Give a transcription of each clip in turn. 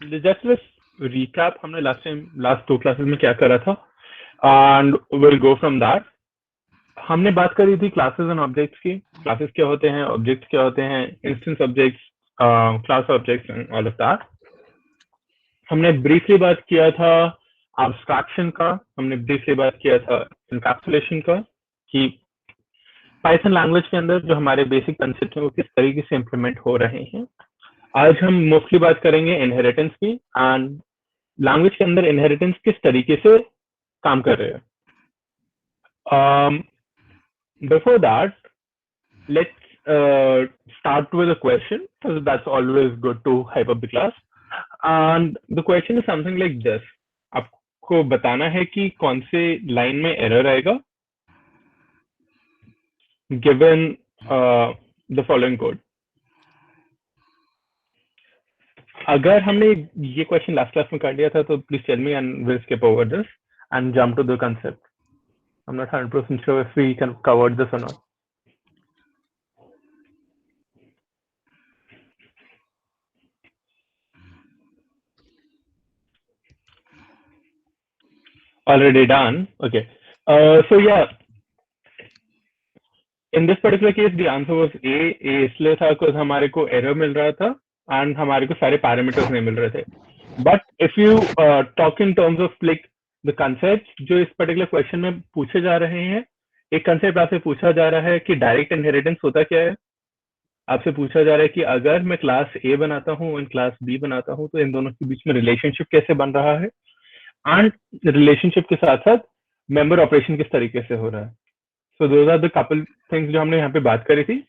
Just recap हमने last 2 classes में क्या करा था and will go from that. हमने बात करी थी क्लासेस एंड ऑब्जेक्ट्स की। क्लासेस क्या होते हैं, ऑब्जेक्ट्स क्या होते हैं, instance objects, class objects and all of that. हमने ब्रीफली बात किया था एब्स्ट्रैक्शन का, हमने ब्रीफली बात किया था एनकैप्सुलेशन का, कि पाइथन लैंग्वेज के अंदर जो हमारे बेसिक कंसेप्ट हैं वो किस तरीके से इम्प्लीमेंट हो रहे हैं। आज हम मोस्टली बात करेंगे इनहेरिटेंस की एंड लैंग्वेज के अंदर इनहेरिटेंस किस तरीके से काम कर रहे हैं। Before that, let's start with a question, because that's always good to hype up the class. And the question is something like this. आपको बताना है कि कौन से लाइन में एरर आएगा given the following code. अगर हमने ये क्वेश्चन लास्ट क्लास में कर लिया था तो please tell me and we'll skip over this and jump to the concept. I'm not 100% sure if we can cover this or not. Already done. Okay. So yeah, in this particular case the answer was A. इसलिए था because हमारे को error मिल रहा था and हमारे को सारे parameters नहीं मिल रहे थे. But if you talk in terms of like the concepts जो इस particular question में पूछे जा रहे हैं, एक concept आपसे पूछा जा रहा है कि direct inheritance होता क्या है। आपसे पूछा जा रहा है कि अगर मैं क्लास A बनाता हूँ और क्लास B बनाता हूँ तो इन दोनों के बीच में रिलेशनशिप कैसे बन रहा है, एंड रिलेशनशिप के साथ साथ मेंबर ऑपरेशन किस तरीके से हो रहा है। So those are the couple things जो हमने यहाँ पे बात करी थी।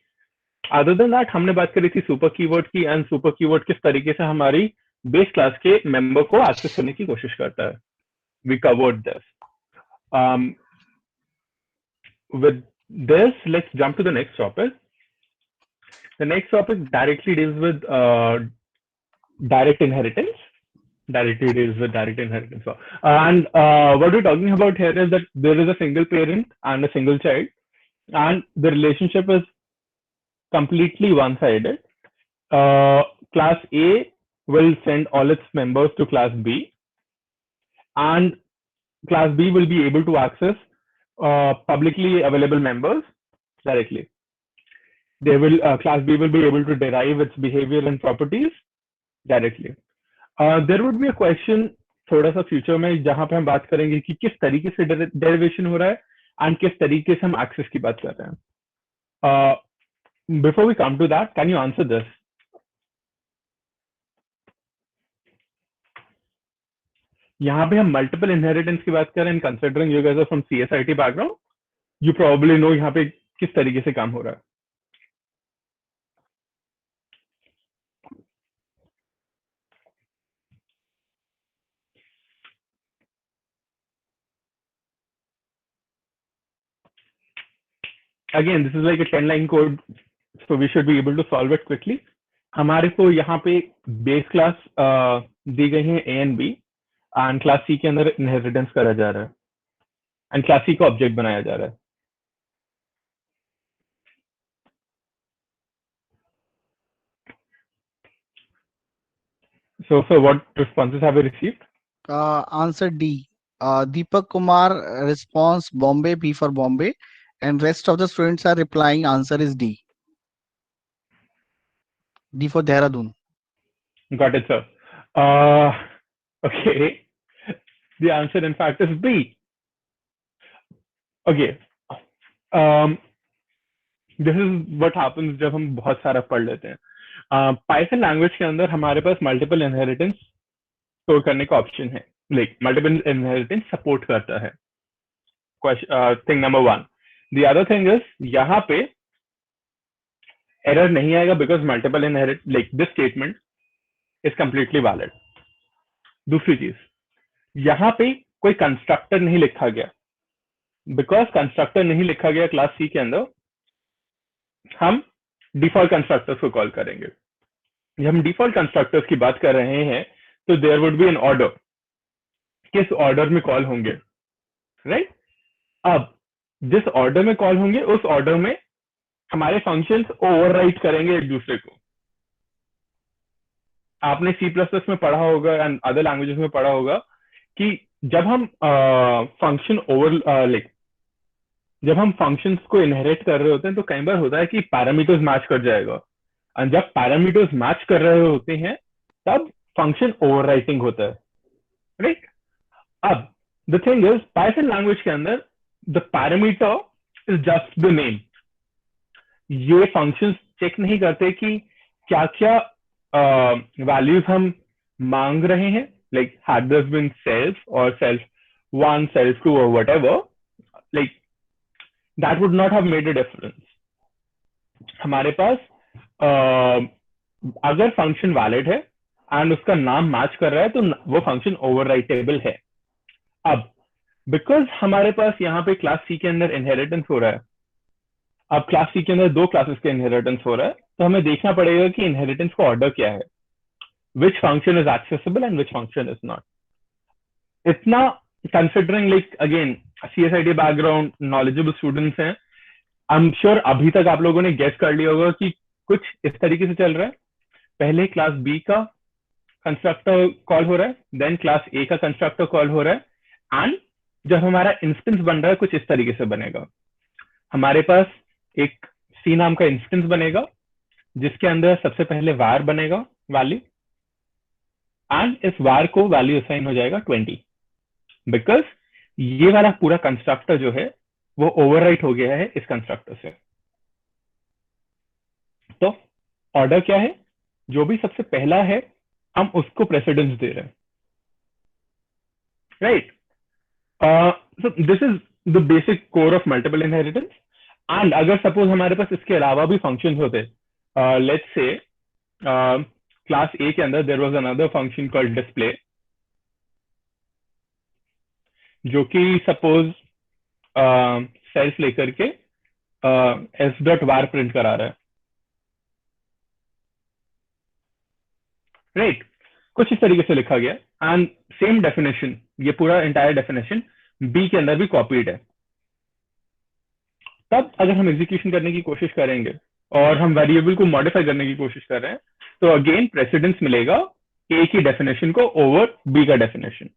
अदर देन दैट हमने बात करी थी सुपर कीवर्ड की, एंड सुपर कीवर्ड किस तरीके से हमारी बेस क्लास के मेंबर को एक्सेस करने की कोशिश करता है। We covered this. With this, let's jump to the next topic. The next topic directly deals with direct inheritance. Directly deals with direct inheritance. And what we're talking about here is that there is a single parent and a single child, and the relationship is completely one-sided. Class A will send all its members to class B, and class B will be able to access publicly available members directly. They will class B will be able to derive its behavior and properties directly. There would be a question थोड़ा सा future में जहां पे हम बात करेंगे कि किस तरीके से डेरिवेशन हो रहा है एंड किस तरीके से हम एक्सेस की बात कर रहे हैं. Before we come to that, can you answer this? यहाँ पे हम मल्टीपल इनहेरिटेंस की बात कर रहे हैं, considering you guys are from CSIT background, you probably know यहाँ पे किस तरीके से काम हो रहा है. Again, this is like a 10-line code, so we should be able to solve it quickly. हमारे को यहाँ पे बेस क्लास दी गई है A and B, and class C के अंदर इनहेरिटेंस करा जा रहा है, एंड क्लास सी को ऑब्जेक्ट बनाया जा रहा है. So what responses have we received? Answer D. Deepak Kumar response Bombay, B for Bombay, and rest of the students are replying answer is D. D for Dehradun. Got it, sir. Okay. The answer, in fact, is B. Okay. This is what happens जब हम बहुत सारा पढ़ लेते हैं. Python language के अंदर हमारे पास मल्टीपल इनहेरिटेंस स्टोर करने का ऑप्शन है, लाइक मल्टीपल इनहेरिटेंस सपोर्ट करता है. Thing number 1. The other thing is यहाँ पे एरर नहीं आएगा because multiple inherit, like this statement is completely valid. दूसरी चीज, यहाँ पे कोई कंस्ट्रक्टर नहीं लिखा गया. बिकॉज कंस्ट्रक्टर नहीं लिखा गया क्लास सी के अंदर, हम डिफॉल्ट कंस्ट्रक्टर्स को कॉल करेंगे. जब हम डिफॉल्ट कंस्ट्रक्टर्स की बात कर रहे हैं तो there would be an order, किस ऑर्डर में कॉल होंगे, राइट? अब जिस ऑर्डर में कॉल होंगे उस ऑर्डर में हमारे फंक्शंस ओवरराइड करेंगे एक दूसरे को. आपने सी प्लस प्लस में पढ़ा होगा एंड अदर लैंग्वेजेस में पढ़ा होगा कि जब हम फंक्शन लाइक जब हम फंक्शंस को इनहेरिट कर रहे होते हैं तो कई बार होता है कि पैरामीटर्स मैच कर जाएगा, और जब पैरामीटर्स मैच कर रहे होते हैं तब फंक्शन ओवरराइटिंग होता है, राइट। अब the thing is Python language के अंदर the parameter is just the name. ये फंक्शंस चेक नहीं करते कि क्या क्या वैल्यूज हम मांग रहे हैं, like had this been self और सेल्फ वन सेल्फ टू और whatever, like that would not have made a difference. हमारे पास अगर फंक्शन वैलिड है एंड उसका नाम मैच कर रहा है तो वो फंक्शन ओवरराइटेबल है। अब बिकॉज हमारे पास यहाँ पे क्लास सी के अंदर इनहेरिटेंस हो रहा है, अब क्लास सी के अंदर दो क्लासेस का इनहेरिटेंस हो रहा है, तो हमें देखना पड़ेगा कि इनहेरिटेंस का ऑर्डर क्या है, which function is accessible and which function is not. इतना considering like again CSIT background knowledgeable students हैं, आई एम श्योर अभी तक आप लोगों ने गेस कर लिया होगा कि कुछ इस तरीके से चल रहा है। पहले क्लास बी का कंस्ट्रक्टर कॉल हो रहा है, देन क्लास ए का कंस्ट्रक्टर कॉल हो रहा है, एंड जब हमारा इंस्टेंस बन रहा है कुछ इस तरीके से बनेगा। हमारे पास एक सी नाम का इंस्टेंस बनेगा जिसके अंदर सबसे पहले वार बनेगा वैल्यू, एंड इस वार को वैल्यू असाइन हो जाएगा 20, बिकॉज ये वाला पूरा कंस्ट्रक्टर जो है वो ओवरराइट हो गया है इस कंस्ट्रक्टर से। तो ऑर्डर क्या है, जो भी सबसे पहला है हम उसको प्रेसिडेंस दे रहे हैं, right. So this is the basic core of multiple inheritance. And अगर सपोज हमारे पास इसके अलावा भी फंक्शंस होते, लेट्स से क्लास ए के अंदर there was another function called display, जो कि सपोज सेल्फ लेकर के एस डॉट वार प्रिंट करा रहा है, राइट। कुछ इस तरीके से लिखा गया एंड सेम डेफिनेशन, ये पूरा एंटायर डेफिनेशन बी के अंदर भी कॉपीड है। तब अगर हम एग्जीक्यूशन करने की कोशिश करेंगे और हम वेरिएबल को मॉडिफाई करने की कोशिश कर रहे हैं तो अगेन प्रेसिडेंस मिलेगा ए की डेफिनेशन को ओवर बी का डेफिनेशन।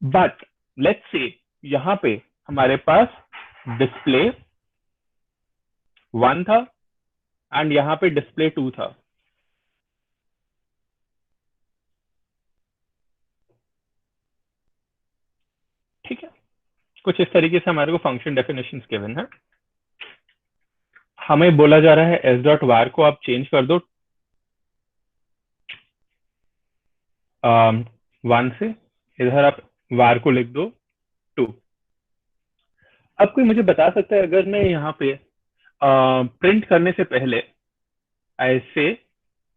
बट लेट्स से यहाँ पे हमारे पास डिस्प्ले 1 था एंड यहाँ पे डिस्प्ले 2 था, ठीक है। कुछ इस तरीके से हमारे को फंक्शन डेफिनेशंस गिवन है। हमें बोला जा रहा है एस डॉट वार को आप चेंज कर दो 1 से, इधर आप वार को लिख दो 2। अब कोई मुझे बता सकता है अगर मैं यहाँ पे प्रिंट करने से पहले ऐसे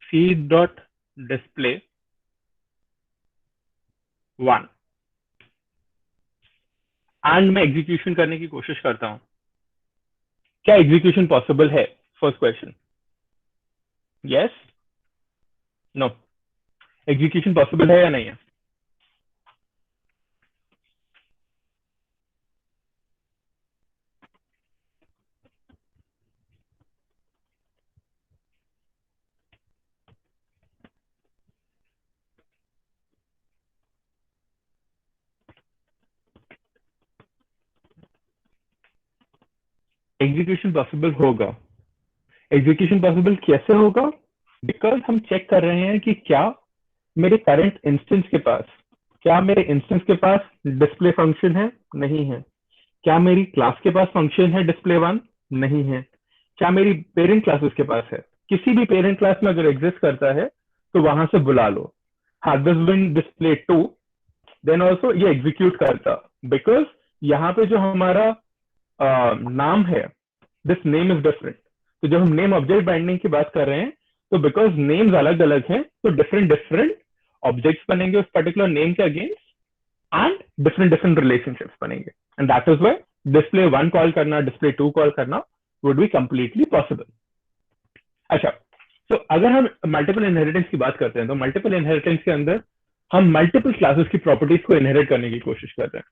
सी डॉट डिस्प्ले 1 एंड मैं एग्जीक्यूशन करने की कोशिश करता हूँ, क्या एग्जीक्यूशन पॉसिबल है? First question, yes, no, execution possible है या नहीं है? एग्जीक्यूशन पॉसिबल होगा। एग्जीक्यूशन पॉसिबल कैसे होगा? बिकॉज हम चेक कर रहे हैं कि क्या मेरे करंट इंस्टेंस के पास, क्या मेरे इंस्टेंस के पास डिस्प्ले फंक्शन है? नहीं है। क्या मेरी क्लास के पास फंक्शन है डिस्प्ले 1? नहीं है। क्या मेरी पेरेंट क्लासेस के पास है? किसी भी पेरेंट क्लास में अगर एग्जिस्ट करता है तो वहां से बुला लो। Had this been display 2 then also ये एग्जीक्यूट करता, बिकॉज यहाँ पे जो हमारा नाम है दिस नेम इज डिफरेंट। तो जब हम नेम ऑब्जेक्ट बाइंडिंग की बात कर रहे हैं तो बिकॉज नेम्स अलग अलग हैं तो डिफरेंट डिफरेंट ऑब्जेक्ट्स बनेंगे उस पर्टिकुलर नेम के against and different different relationships बनेंगे, and that is why display 1 call करना, डिस्प्ले 2 कॉल करना वुड बी कंप्लीटली पॉसिबल। अच्छा, तो अगर हम मल्टीपल इनहेरिटेंस की बात करते हैं तो मल्टीपल इनहेरिटेंस के अंदर हम मल्टीपल क्लासेस की प्रॉपर्टीज को इनहेरिट करने की कोशिश कर रहे हैं।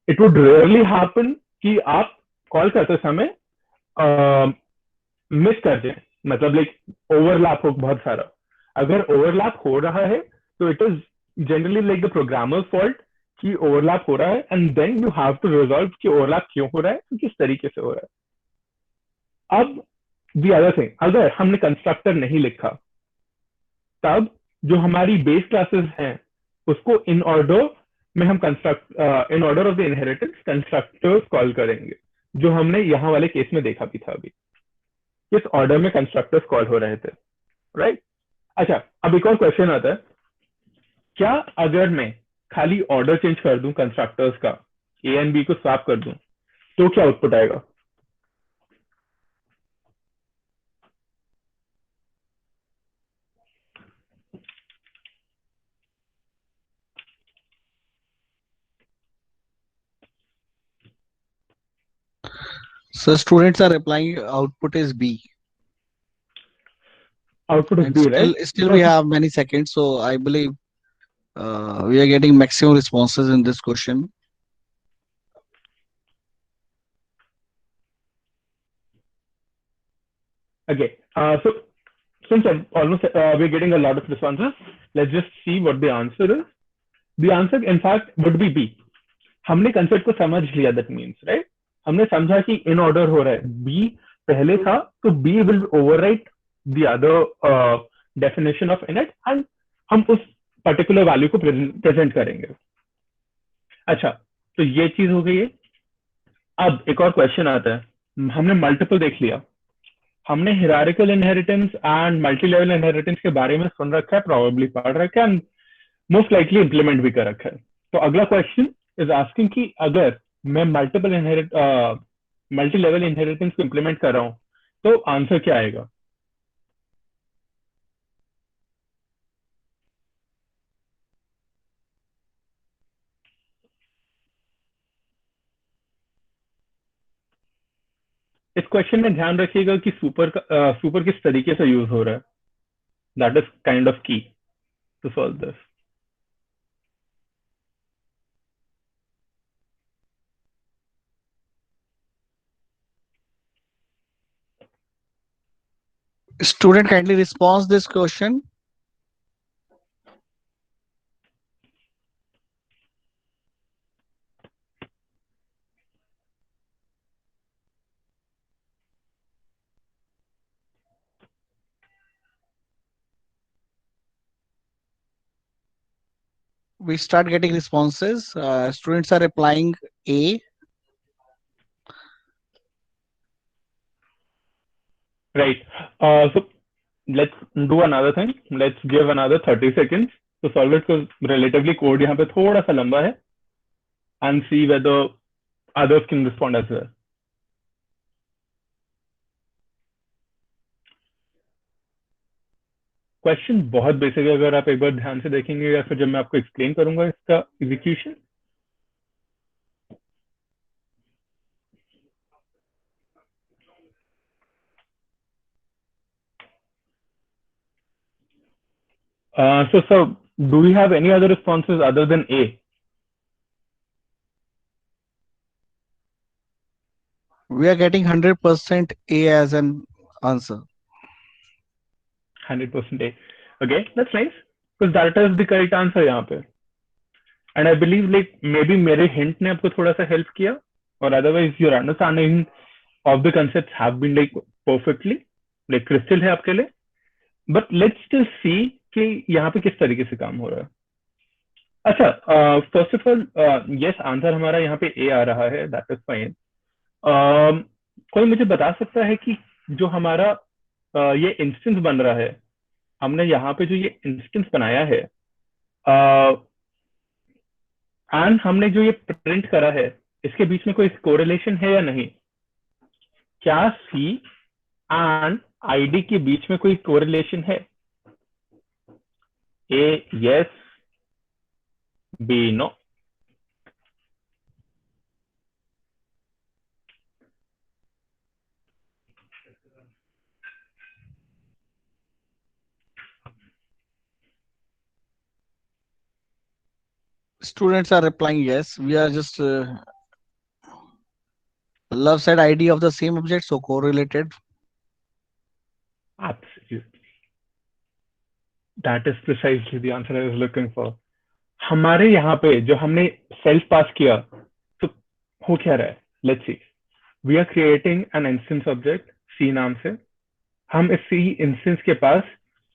इट वुड रेयरली हैपन कि आप कॉल करते समय मिस कर दें, मतलब लाइक ओवरलैप हो बहुत सारा, अगर ओवरलैप हो रहा है तो it is generally like the programmers fault कि ओवरलैप हो रहा है, and then you have to resolve कि ओवरलैप क्यों हो रहा है, किस तरीके से हो रहा है। अब दी अदर थिंग, अगर हमने कंस्ट्रक्टर नहीं लिखा, तब जो हमारी बेस क्लासेस हैं उसको इन ऑर्डर में हम construct in order of the inheritance constructors call करेंगे, जो हमने यहाँ वाले केस में देखा भी था अभी, किस ऑर्डर में कंस्ट्रक्टर्स कॉल हो रहे थे, राइट। अच्छा, अब एक और क्वेश्चन आता है, क्या अगर मैं खाली ऑर्डर चेंज कर दूं कंस्ट्रक्टर्स का, ए एंड बी को स्वैप कर दूं, तो क्या आउटपुट आएगा? So students are replying output is B. Output is And B, still we right. have many seconds, so I believe we are getting maximum responses in this question. Okay, so since almost we're getting a lot of responses, let's just see what the answer is. The answer in fact would be B. हमने concept को समझ लिया, that means right, हमने समझा कि in order हो रहा है, बी पहले था तो B will overwrite the other definition of init, and हम उस पर्टिकुलर वैल्यू को प्रेजेंट करेंगे। अच्छा, तो ये चीज हो गई है। अब एक और क्वेश्चन आता है, हमने मल्टीपल देख लिया, हमने hierarchical inheritance and multi level inheritance के बारे में सुन रखा है, प्रोबेबली पढ़ रखा है, एंड मोस्ट लाइकली इंप्लीमेंट भी कर रखा है। तो अगला क्वेश्चन इज आस्किंग कि अगर मैं मल्टी लेवल इनहेरिटेंस को इंप्लीमेंट कर रहा हूं तो आंसर क्या आएगा? इस क्वेश्चन में ध्यान रखिएगा कि सुपर किस तरीके से यूज हो रहा है, that is kind of key to solve this. Student kindly respond this question. We start getting responses. Students are replying A. Right. So let's do another thing. Let's give another 30 seconds to solve it, because relatively code यहाँ पे थोड़ा सा लंबा है, and see whether others can respond as well. Question बहुत basic है, अगर आप एक बार ध्यान से देखेंगे या फिर जब मैं आपको एक्सप्लेन करूंगा इसका execution. So do we have any other responses other than A? We are getting 100% A as an answer. 100% A. Okay, that's nice, because that is the correct answer यहाँ पे. And I believe like maybe मेरे hint ने आपको थोड़ा सा help किया, or otherwise your understanding of the concepts have been like perfectly like crystal है आपके लिए. But let's still see कि यहाँ पे किस तरीके से काम हो रहा है. अच्छा, first of all yes, answer हमारा यहाँ पे ए आ रहा है, दैट इज फाइन। कोई मुझे बता सकता है कि जो हमारा ये इंस्टेंस बन रहा है, हमने यहाँ पे जो ये इंस्टेंस बनाया है एंड हमने जो ये प्रिंट करा है, इसके बीच में कोई कोरिलेशन है या नहीं? क्या सी एंड आईडी के बीच में कोई कोरिलेशन है? A yes, B no. Students are replying yes. We are just love set ID of the same object, so correlated. Absolutely. That is precisely the answer I was looking for. हमारे यहाँ पे जो हमने self पास किया, तो हो क्या रहा है? Let's see. We are creating an instance object C नाम से. हम इस C instance के पास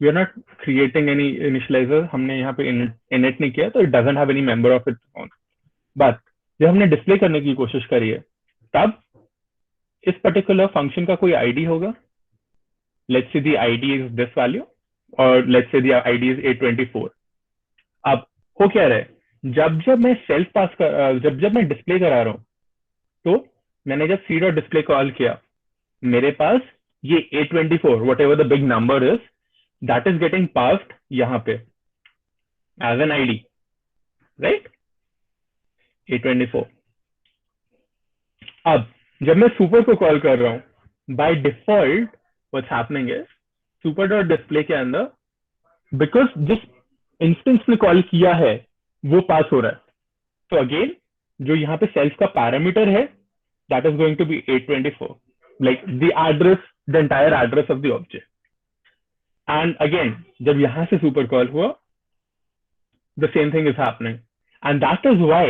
we are not creating any initializer. हमने यहाँ पे init नहीं किया, तो it doesn't have any member of its own. But जब हमने डिस्प्ले करने की कोशिश करी है, तब इस पर्टिकुलर फंक्शन का कोई आईडी होगा. Let's say the ID is this value, or let's say the ID is 824. अब हो क्या रहा है? जब जब मैं सेल्फ पास कर जब जब मैं डिस्प्ले करा रहा हूँ, तो मैंने जब सी डॉट डिस्प्ले कॉल किया, मेरे पास ये 824 whatever the big number is, that is getting passed यहाँ पे as an ID, right? 824. अब जब मैं सुपर को कॉल कर रहा हूँ, by default what's happening is super dot display के अंदर, बिकॉज जिस इंस्टेंस ने कॉल किया है वो पास हो रहा है, तो अगेन जो यहाँ पे सेल्फ का पैरामीटर है, that is going to be 824, like the address, the entire address of the object. And again जब यहाँ से सुपर कॉल हुआ, the same thing is happening, and that is why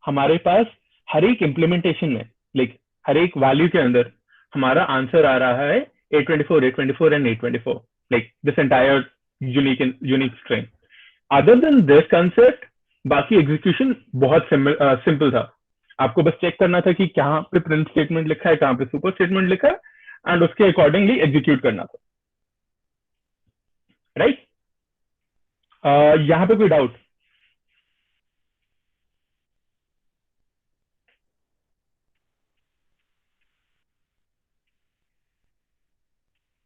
हमारे पास हर एक इम्प्लीमेंटेशन में, like हर एक वैल्यू के अंदर हमारा आंसर आ रहा है 824, 824 and 824, like this entire unique string. Other than this concept, बाकी एग्जीक्यूशन बहुत सिंपल था. आपको बस चेक करना था कि कहाँ पे प्रिंट स्टेटमेंट लिखा है, कहाँ पे सुपर स्टेटमेंट लिखा है, एंड उसके अकॉर्डिंगली एग्जीक्यूट करना था, राइट? यहाँ पे कोई doubt?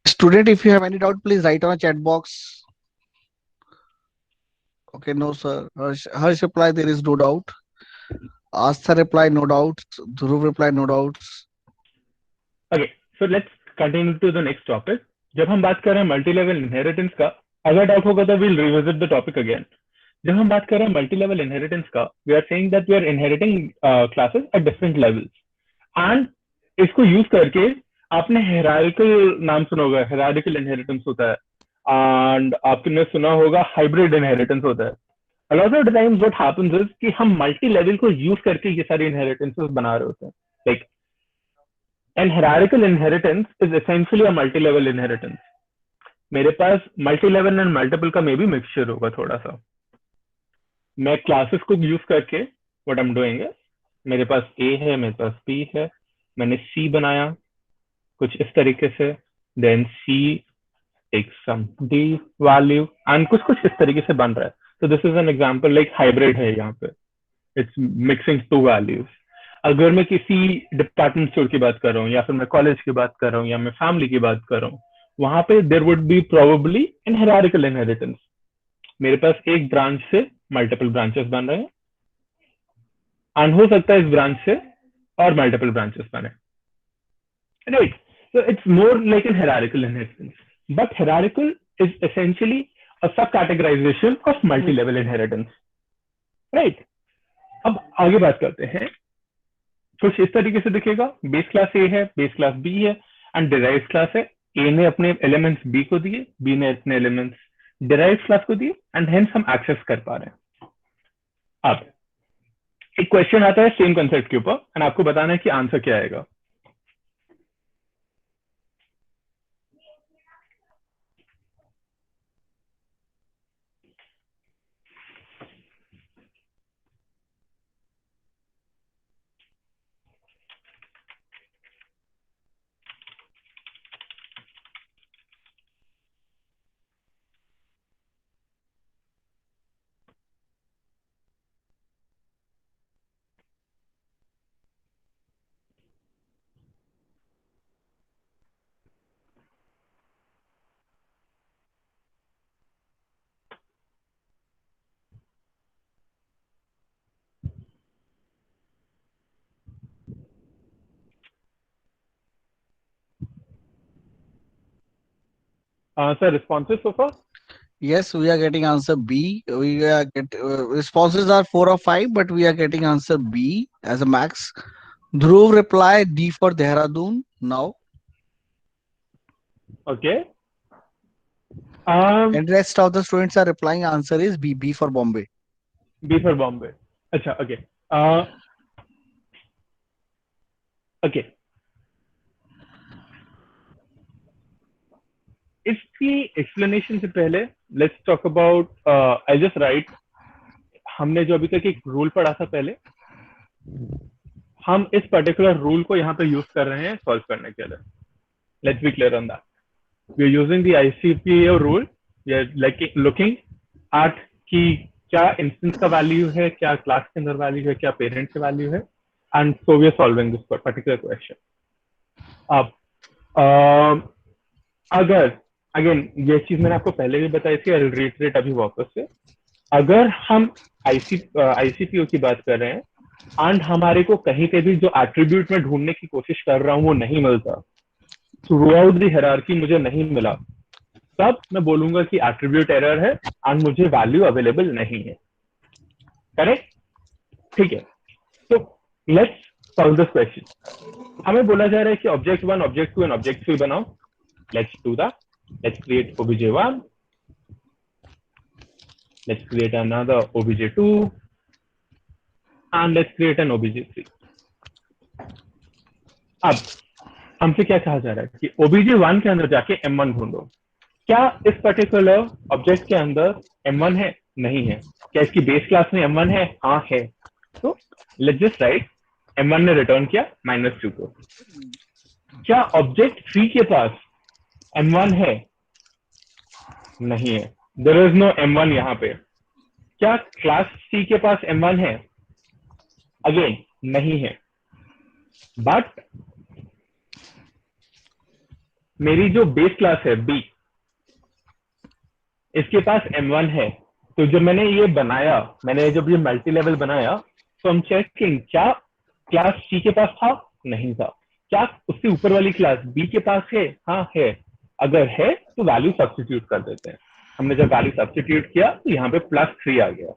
Student, if you have any doubt, please write on a chat box. Okay, no sir. Harsh reply, there is no doubt. Astha reply, no doubts. Dhruv reply, no doubts. Okay, so let's continue to the next topic. जब हम बात कर रहे हैं multi level inheritance का, अगर doubt होगा तो we'll revisit the topic again. जब हम बात कर रहे हैं मल्टी लेवल इनहेरिटेंस का, we are saying that we are inheriting classes at different levels, and इसको यूज करके आपने हायरार्किकल नाम सुना होगा, हायरार्किकल इनहेरिटेंस होता है, एंड आपने सुना होगा हाइब्रिड इनहेरिटेंस होता है. A lot of times what happens is कि हम मल्टी लेवल को यूज करके ये सारे इनहेरिटेंसेस बना रहे होते हैं. Like an hierarchical inheritance is essentially a multi-level inheritance. मेरे पास मल्टी लेवल एंड मल्टीपल का मे बी मिक्सचर होगा थोड़ा सा. मैं क्लासेस को यूज करके व्हाट आई एम डूइंग है, मेरे पास A है, मेरे पास B है, मैंने C बनाया कुछ इस तरीके से, then C takes some D value, and कुछ कुछ इस तरीके से बन रहा है. तो this is an example, like hybrid है यहाँ पे, इट्स मिक्सिंग टू वैल्यूज. अगर मैं किसी डिपार्टमेंट स्टोर की बात कर रहा हूँ, या फिर मैं कॉलेज की बात कर रहा हूँ, या मैं फैमिली की बात कर रहा हूँ, वहां पे there would be probably an hierarchical inheritance. मेरे पास एक ब्रांच से मल्टीपल ब्रांचेस बन रहे हैं, एंड हो सकता है इस ब्रांच से और मल्टीपल ब्रांचेस बने, right? So it's more like an hierarchical inheritance, but hierarchical is essentially a subcategorization of multi-level inheritance, right? अब आगे बात करते हैं. कुछ इस तरीके से दिखेगा, बेस क्लास A है, बेस क्लास B है, एंड डिराइव्ड क्लास है. A ने अपने एलिमेंट्स B को दिए, B ने अपने एलिमेंट्स डिराइव्ड क्लास को दिए, एंड हेंस हम एक्सेस कर पा रहे हैं. अब एक क्वेश्चन आता है सेम कंसेप्ट के ऊपर, एंड आपको बताना है कि आंसर क्या आएगा. Sir, responses so far? Yes, we are getting answer B. We are responses are 4 of 5, but we are getting answer B as a max. Dhruv reply D for Dehradun now. Okay. And rest of the students are replying answer is B. B for Bombay. B for Bombay. अच्छा, okay. Okay. इसकी explanation से पहले let's talk about I'll just write. हमने जो अभी तक एक rule पढ़ा था पहले, हम इस पर्टिकुलर रूल को यहाँ पे यूज कर रहे हैं सॉल्व करने के लिए. Let's be clear on that. We are using the ICPO rule. We are like looking at कि क्या इंस्टेंस का वैल्यू है, क्या क्लास के अंदर वैल्यू है, क्या पेरेंट का वैल्यू है, and so we are solving this particular question. अब अगर अगेन ये चीज मैंने आपको पहले भी बताई थी, आई विल रिट्रेट अभी वापस से. अगर हम ICPO की बात कर रहे हैं एंड हमारे को कहीं पे भी जो एट्रीब्यूट में ढूंढने की कोशिश कर रहा हूँ वो नहीं मिलता, थ्रू आउट द हायरार्की मुझे नहीं मिला, तब मैं बोलूंगा कि एट्रीब्यूट एरर है एंड मुझे वैल्यू अवेलेबल नहीं है. करेक्ट? ठीक है. तो लेट्स सॉल्व दिस क्वेश्चन. हमें बोला जा रहा है कि ऑब्जेक्ट 1, ऑब्जेक्ट 2 एंड ऑब्जेक्ट 3 बनाओ. Let's do that. Let's create obj1. Let's create another obj2 and let's create an obj3. अब हमसे क्या कहा जा रहा है कि obj1 के अंदर जाके m1 ढूंढो. क्या इस पर्टिकुलर ऑब्जेक्ट के अंदर m1 है? नहीं है. क्या इसकी बेस क्लास में m1 है? हाँ है. तो लेट्स जस्ट राइट m1 ने रिटर्न किया -2 को. क्या ऑब्जेक्ट 3 के पास m1 है? नहीं है. देयर इज नो m1 यहाँ पे. क्या क्लास C के पास m1 है? अगेन नहीं है. बट मेरी जो बेस क्लास है B, इसके पास m1 है. तो जब मैंने ये बनाया, मैंने जब ये मल्टी लेवल बनाया, तो हम चेकिंग क्या क्लास C के पास था? नहीं था. क्या उससे ऊपर वाली क्लास B के पास है? हाँ है. अगर है तो वैल्यू सब्स्टिट्यूट कर देते हैं. हमने जब वैल्यू सब्स्टिट्यूट किया तो यहाँ पे +3 आ गया.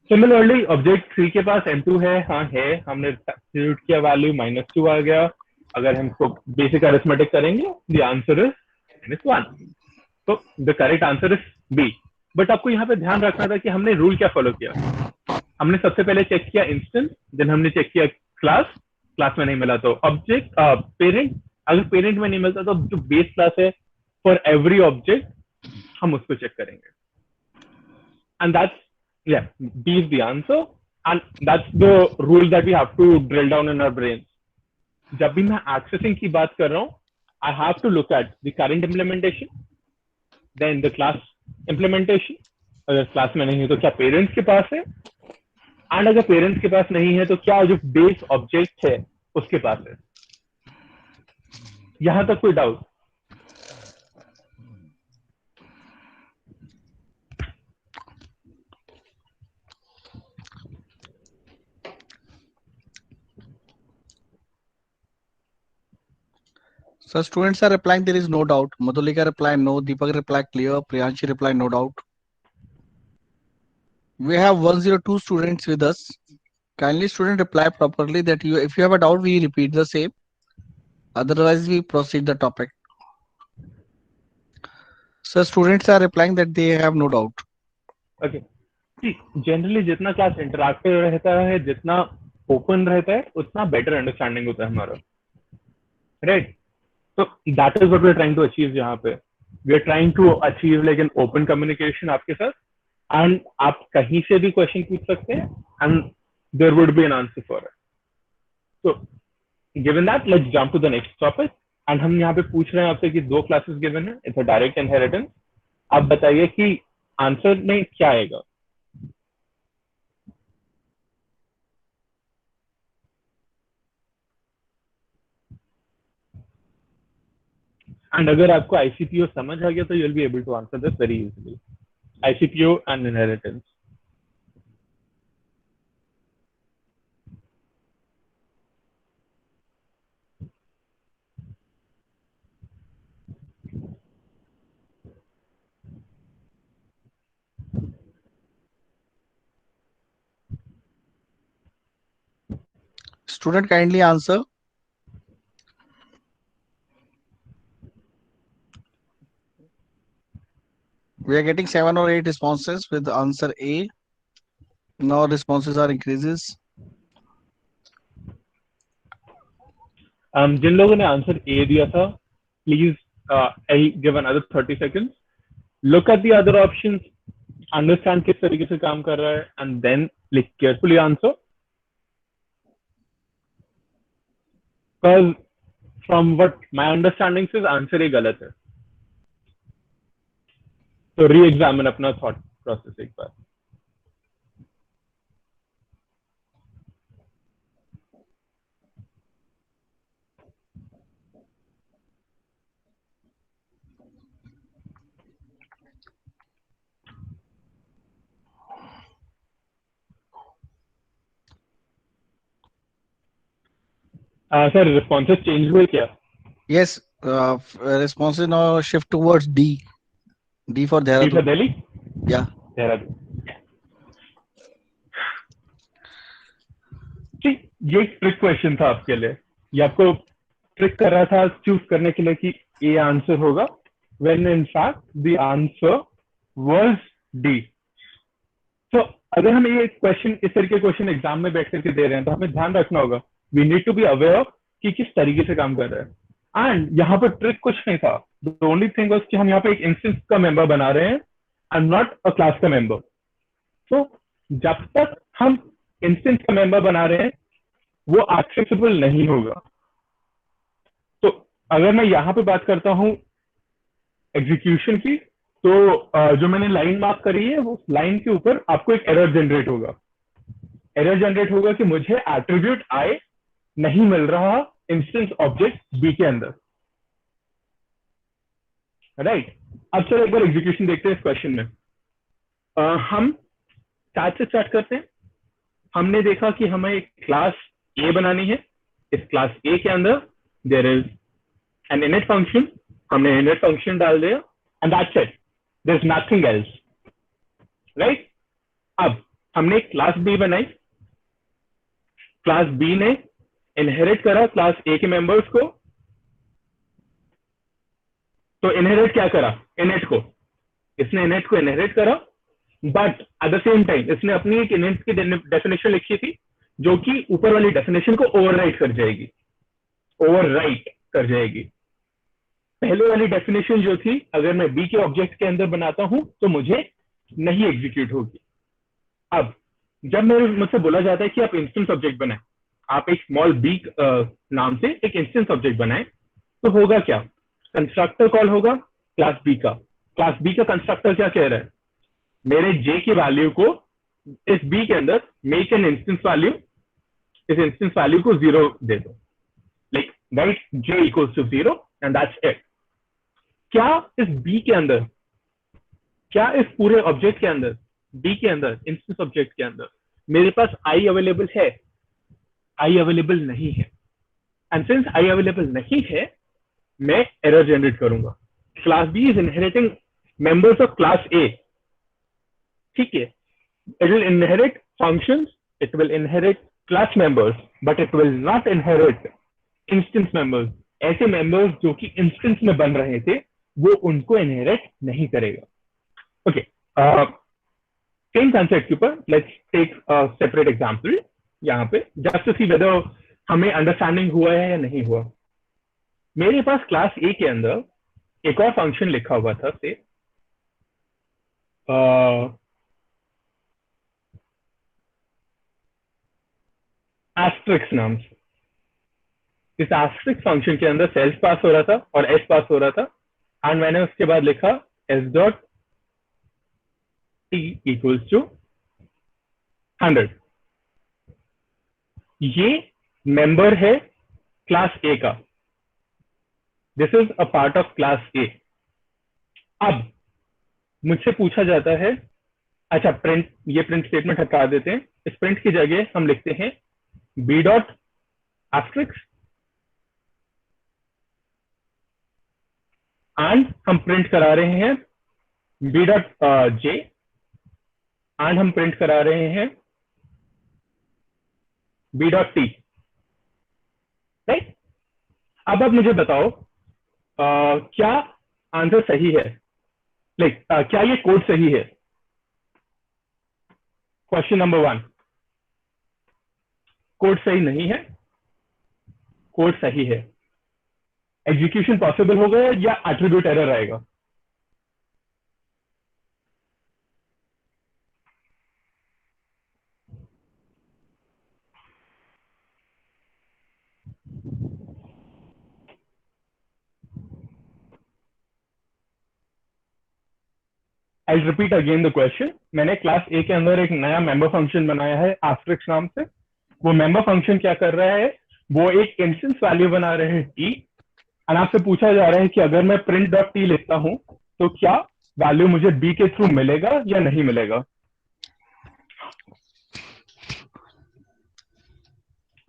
सिमिलरली ऑब्जेक्ट 3 के पास m2 है? हाँ है. हमने सब्स्टिट्यूट किया, वैल्यू -2 आ गया. अगर हम इसको बेसिक अरिथमेटिक करेंगे, द आंसर इज -1. तो the correct answer is B. But आपको यहाँ पे ध्यान रखना था कि हमने रूल क्या फॉलो किया. हमने सबसे पहले चेक किया इंस्टेंस, देन हमने चेक किया क्लास. क्लास में नहीं मिला तो ऑब्जेक्ट पेरेंट. अगर पेरेंट में नहीं मिलता तो जो बेस क्लास है फॉर एवरी ऑब्जेक्ट हम उसको चेक करेंगे. And that's B is the answer, and that's the rule that we have to drill down in our brains. जब भी मैं accessing की बात कर रहा हूँ, I have to look at the current implementation, then the class implementation. अगर class में नहीं है तो क्या पेरेंट्स के पास है, एंड अगर पेरेंट्स के पास नहीं है तो क्या जो बेस ऑब्जेक्ट है उसके पास है. यहां तक कोई doubt? So students are replying there is no doubt. Madhulika reply no. Deepak reply clear. Priyanshi reply no doubt. We have 102 students with us. Kindly student reply properly that you, if you have a doubt, we repeat the same. Otherwise, we proceed the topic. So students are replying that they have no doubt. Okay. Generally जितना class interactive रहता है, जितना open रहता है, उतना better understanding होता है हमारा. Right? So that is what we're trying to achieve यहाँ पे. We're trying to achieve like an open communication आपके साथ, and आप कहीं से भी क्वेश्चन पूछ सकते हैं and there would be an answer for it. So given that, let's jump to the next topic. And हम यहाँ पे पूछ रहे हैं आपसे कि 2 क्लासेस गिवन है. It's a direct inheritance. आप बताइए कि आंसर में क्या आएगा. एंड अगर आपको ICPO समझ आ गया तो you will be able to answer this very easily. ICPO and inheritance. Student kindly answer. We are getting 7 or 8 responses with the answer A. Now responses are increases. जिन लोगों ने आंसर ए दिया था, please I give another 30 seconds. Look at the other options, understand किस तरीके से काम कर रहा है, and then like carefully answer. Because from what my understanding is, answer ये गलत है. तो re-examine अपना thought process एक बार. सर responses change हुए क्या? Yes, responses now shift towards D. D for D for Dehradun. Delhi? Yeah. Dehradun. ठीक, ये ट्रिक क्वेश्चन था आपके लिए. ये आपको ट्रिक कर रहा था चूज करने के लिए कि ये आंसर होगा, when in fact the answer was D. तो अगर हम ये क्वेश्चन इस तरह के क्वेश्चन एग्जाम में बैठ करके दे रहे हैं तो हमें ध्यान रखना होगा, we need to be aware कि किस तरीके से काम कर रहा है. एंड यहाँ पर ट्रिक कुछ नहीं था. द ओनली थिंग वाज कि हम यहाँ पे एक इंस्टेंस का मेंबर बना रहे हैं एंड नॉट अ क्लास का मेंबर. तो जब तक हम इंस्टेंस का मेंबर बना रहे हैं वो एक्सेसिबल नहीं होगा. तो अगर मैं यहाँ पे बात करता हूँ एग्जीक्यूशन की, तो जो मैंने लाइन मार्क करी है वो लाइन के ऊपर आपको एक एरर जनरेट होगा. एरर जनरेट होगा कि मुझे एट्रीब्यूट आई नहीं मिल रहा इंस्टेंस ऑब्जेक्ट बी के अंदर. राइट. अब चलो एक बार एग्जीक्यूशन देखते हैं इस क्वेश्चन में. हम स्टार्ट से स्टार्ट करते हैं. हमने देखा कि हमें एक क्लास ए बनानी है. इस क्लास ए के अंदर there is an init function. हमने इनिट फंक्शन डाल दिया and that's it. There is nothing else. Right. अब हमने एक क्लास बी बनाई. क्लास बी ने इनहेरिट करा क्लास ए के मेंबर्स को. तो इनहेरिट क्या करा? इनिट को. इसने इनिट को इनहेरिट करा, but at the same time इसने अपनी एक इनिट की डेफिनेशन लिखी थी जो कि ऊपर वाली डेफिनेशन को ओवरराइट कर जाएगी. ओवरराइट कर जाएगी. पहले वाली डेफिनेशन जो थी, अगर मैं बी के ऑब्जेक्ट के अंदर बनाता हूं तो मुझे नहीं एग्जीक्यूट होगी. अब जब मुझसे बोला जाता है कि आप इंस्टेंस ऑब्जेक्ट बनाएं, आप एक स्मॉल बी नाम से एक इंस्टेंस ऑब्जेक्ट बनाएं, तो होगा क्या? कंस्ट्रक्टर कॉल होगा क्लास बी का. क्लास बी का कंस्ट्रक्टर क्या कह रहा है? मेरे जे की वैल्यू को इस बी के अंदर मेक एन इंस्टेंस वैल्यू. इस इंस्टेंस वैल्यू को 0 दे दो. Like write J equals to 0 and that's it. क्या इस बी के अंदर, क्या इस पूरे ऑब्जेक्ट के अंदर, बी के अंदर, इंस्टेंस ऑब्जेक्ट के अंदर मेरे पास आई अवेलेबल है? आई अवेलेबल नहीं है. एंड सिंस आई अवेलेबल नहीं है, मैं एरर जनरेट करूंगा. Class B is inheriting members of class A. ठीक है. It will inherit functions, it will inherit class members, but it will not inherit instance members. ऐसे members जो कि instance में बन रहे थे वो उनको इनहेरिट नहीं करेगा. ओके. सेम कंसेप्ट के ऊपर लेट्स टेक सेपरेट एग्जांपल यहाँ पे, जस्ट टू सी वेदर हमें अंडरस्टैंडिंग हुआ है या नहीं हुआ. मेरे पास क्लास ए के अंदर एक और फंक्शन लिखा हुआ था, से एस्ट्रिक्स नाम से. इस एस्ट्रिक्स फंक्शन के अंदर सेल्स पास हो रहा था और एस पास हो रहा था, एंड मैंने उसके बाद लिखा S dot T equals to 100. ये मेंबर है क्लास ए का. This is a part of class A. अब मुझसे पूछा जाता है, अच्छा प्रिंट, ये प्रिंट स्टेटमेंट हटा देते हैं. इस प्रिंट की जगह हम लिखते हैं बी डॉट एस्ट्रिक्स एंड हम प्रिंट करा रहे हैं बी डॉट जे एंड हम प्रिंट करा रहे हैं बी डॉट टी. राइट. अब मुझे बताओ क्या आंसर सही है? लाइक क्या ये कोड सही है? क्वेश्चन नंबर 1, कोड सही नहीं है, कोड सही है, एग्जीक्यूशन पॉसिबल होगा या एट्रीब्यूट एरर आएगा? I repeat again the question. मैंने क्लास ए के अंदर एक नया मेंबर फंक्शन बनाया है एस्ट्रिक्स नाम से। वो मेंबर फंक्शन क्या कर रहा है, वो एक इंस्टेंस वैल्यू बना रहे हैं टी, और आपसे पूछा जा रहा है कि अगर मैं प्रिंट डॉट टी लिखता हूं तो क्या वैल्यू मुझे बी के थ्रू मिलेगा या नहीं मिलेगा?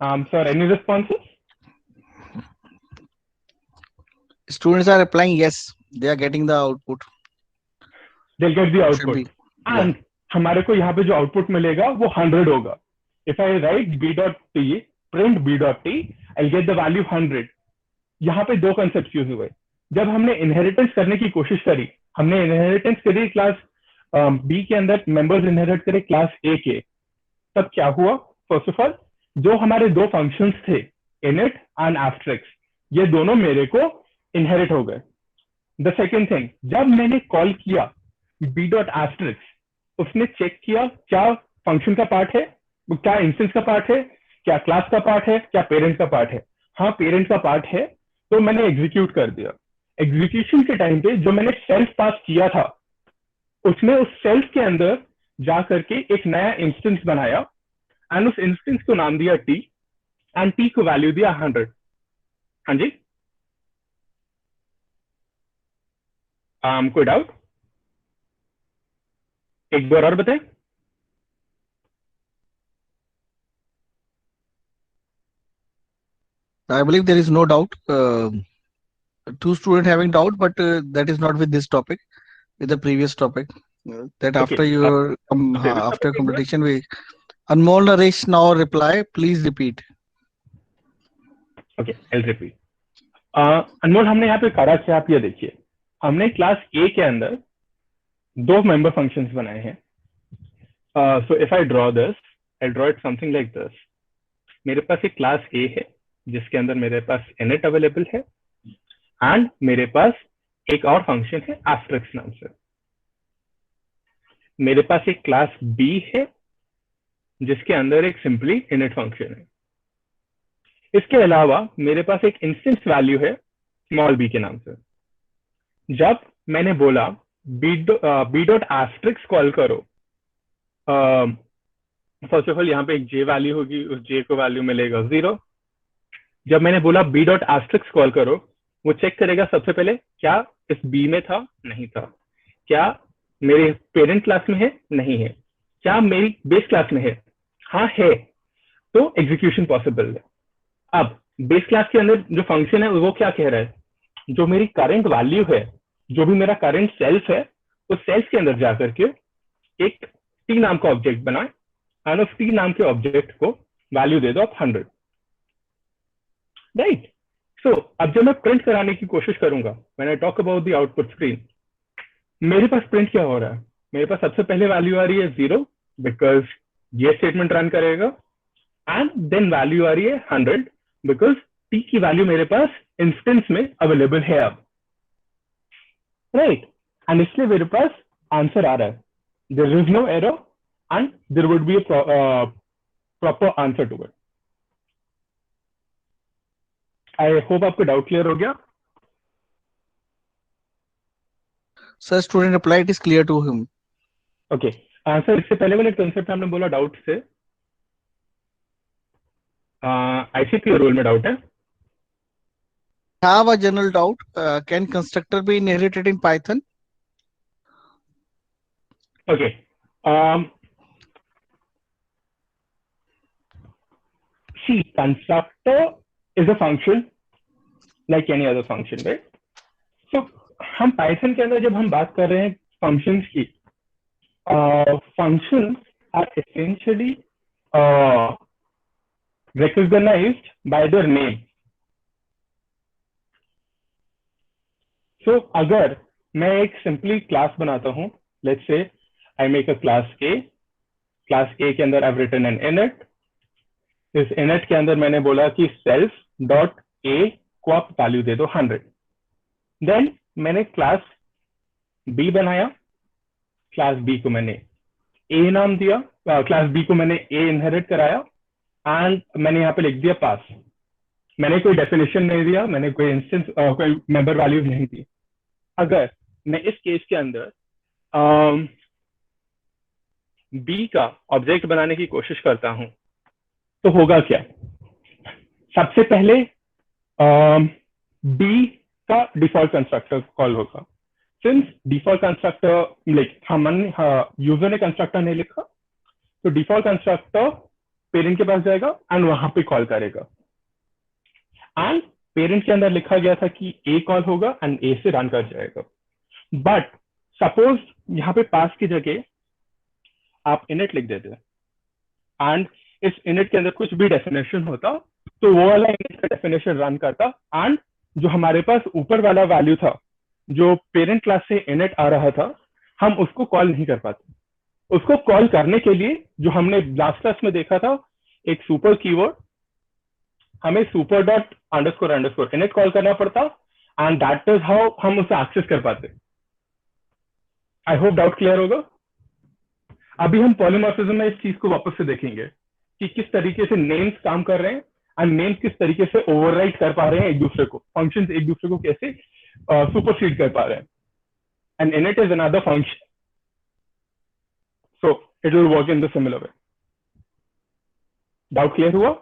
Sir, any responses? Students are replying yes. They are getting the output. They'll get the Option output. B. Yeah. And हमारे को यहाँ पे जो आउटपुट मिलेगा वो 100 होगा। If I write B dot T, print B dot T, I get the value 100। यहाँ पे दो कंसेप्ट यूज हुए। जब हमने इनहेरिटेंस करने की कोशिश करी, हमने इनहेरिटेंस करी क्लास बी के अंदर, मेंबर्स इनहेरिट करे क्लास ए के, तब क्या हुआ? फर्स्ट ऑफ ऑल, जो हमारे दो फंक्शंस थे, इनिट एंड एस्ट्रिक्स, ये दोनों मेरे को इनहेरिट हो गए। द सेकेंड थिंग, जब मैंने कॉल किया बी डॉट एस्ट्रिक्स, उसने चेक किया क्या फंक्शन का पार्ट है, क्या इंस्टेंस का पार्ट है, क्या क्लास का पार्ट है, क्या पेरेंट का पार्ट है। हाँ, पेरेंट का पार्ट है, तो मैंने एग्जीक्यूट कर दिया। एग्जीक्यूशन के टाइम पे जो मैंने सेल्फ पास किया था, उसने उस सेल्फ के अंदर जा करके एक नया इंस्टेंस बनाया एंड उस इंस्टेंस को नाम दिया टी, एंड टी को वैल्यू दिया 100। हाँ जी, कोई डाउट? एक बार और बताएं। I believe there is no doubt. Two students having doubt, but that is not with this topic. With the previous topic. That okay, after your previous after topic एक बार। completion, we Anmol Naresh now reply. Please repeat. Okay, I repeat. Anmol, हमने यहाँ पे करा क्या, आप ये देखिए। हमने क्लास ए के अंदर दो मेंबर फंक्शंस बनाए हैं। So if I draw this, I draw it something like this. मेरे पास एक क्लास ए है जिसके अंदर मेरे पास इनिट अवेलेबल है, एंड मेरे पास एक और फंक्शन है एस्ट्रिक्स नाम से। मेरे पास एक क्लास बी है जिसके अंदर एक सिंपली इनिट फंक्शन है। इसके अलावा मेरे पास एक इंस्टेंस वैल्यू है स्मॉल बी के नाम से। जब मैंने बोला बी डॉट एस्ट्रिक्स कॉल करो, फर्स्ट ऑफ ऑल यहाँ पे एक जे वैल्यू होगी, उस जे को वैल्यू मिलेगा 0। जब मैंने बोला बी डॉट एस्ट्रिक्स कॉल करो, वो चेक करेगा सबसे पहले क्या इस बी में था, नहीं था, क्या मेरे पेरेंट क्लास में है, नहीं है, क्या मेरी बेस क्लास में है, हाँ है, तो एग्जीक्यूशन पॉसिबल है। अब बेस क्लास के अंदर जो फंक्शन है वो क्या कह रहा है, जो मेरी करंट वैल्यू है, जो भी मेरा करंट सेल्फ है, उस सेल्फ के अंदर जाकर के एक टी नाम का ऑब्जेक्ट बनाए, एंड उस टी नाम के ऑब्जेक्ट को वैल्यू दे दो आप 100। राइट। सो अब जब मैं प्रिंट कराने की कोशिश करूंगा, when I talk about the output screen, मेरे पास प्रिंट क्या हो रहा है? मेरे पास सबसे पहले वैल्यू आ रही है 0, बिकॉज ये स्टेटमेंट रन करेगा, एंड देन वैल्यू आ रही है 100, बिकॉज टी की वैल्यू मेरे पास इंस्टेंस में अवेलेबल है अब। राइट, एंड इसलिए मेरे पास आंसर आ रहा है, there is no error and there would be a proper answer to it. I hope आपको डाउट क्लियर हो गया। Sir, student reply. It is clear to him. Okay, sir इससे पहले वाले कंसेप्ट हमने बोला डाउट से, आईसीपी रोल में डाउट है। Have a general doubt. Can constructor be inherited in Python? Okay. See, constructor is a function like any other function, right? So हम Python के अंदर जब हम बात कर रहे हैं functions की, functions are essentially recognized by their name. So अगर मैं एक सिंपली क्लास बनाता हूँ. Let's say I make a class A के अंदर आई रिटन एन इनिट. इस इनिट के अंदर मैंने बोला कि सेल्फ डॉट ए को आप वैल्यू दे दो 100. देन मैंने क्लास बी बनाया. क्लास बी को मैंने ए नाम दिया. क्लास बी को मैंने ए इनहेरिट कराया. एंड मैंने यहाँ पे लिख दिया पास. मैंने कोई डेफिनेशन नहीं दिया, मैंने कोई इंस्टेंस कोई मेंबर वैल्यू नहीं दी. अगर मैं इस केस के अंदर बी का ऑब्जेक्ट बनाने की कोशिश करता हूं तो होगा क्या. सबसे पहले बी का डिफॉल्ट कंस्ट्रक्टर कॉल होगा. Since default constructor like user ने कंस्ट्रक्टर नहीं लिखा, तो डिफॉल्ट कंस्ट्रक्टर पेरेंट के पास जाएगा एंड वहां पे कॉल करेगा. एंड पेरेंट के अंदर लिखा गया था कि ए कॉल होगा एंड ए से रन कर जाएगा. बट सपोज यहाँ पे पास की जगह आप इनिट लिख देते एंड इस इनिट के अंदर कुछ भी डेफिनेशन होता, तो वो वाला इनिट का डेफिनेशन रन करता. एंड जो हमारे पास ऊपर वाला वैल्यू था, जो पेरेंट क्लास से इनिट आ रहा था, हम उसको कॉल नहीं कर पाते. उसको कॉल करने के लिए जो हमने लास्ट क्लास में देखा था, एक सुपर कीवर्ड, हमें super dot underscore underscore init call करना पड़ता. एंड दैट इज हाउ हम उसे एक्सेस कर पाते. आई होप डाउट क्लियर होगा. अभी हम पॉलीमॉर्फिज्म में इस चीज को वापस से देखेंगे कि किस तरीके से नेम्स काम कर रहे हैं एंड नेम्स किस तरीके से ओवरराइड कर पा रहे हैं एक दूसरे को, फंक्शंस एक दूसरे को कैसे सुपरसीड कर पा रहे हैं. And init is another function, so it will work in the similar way. Doubt clear हुआ.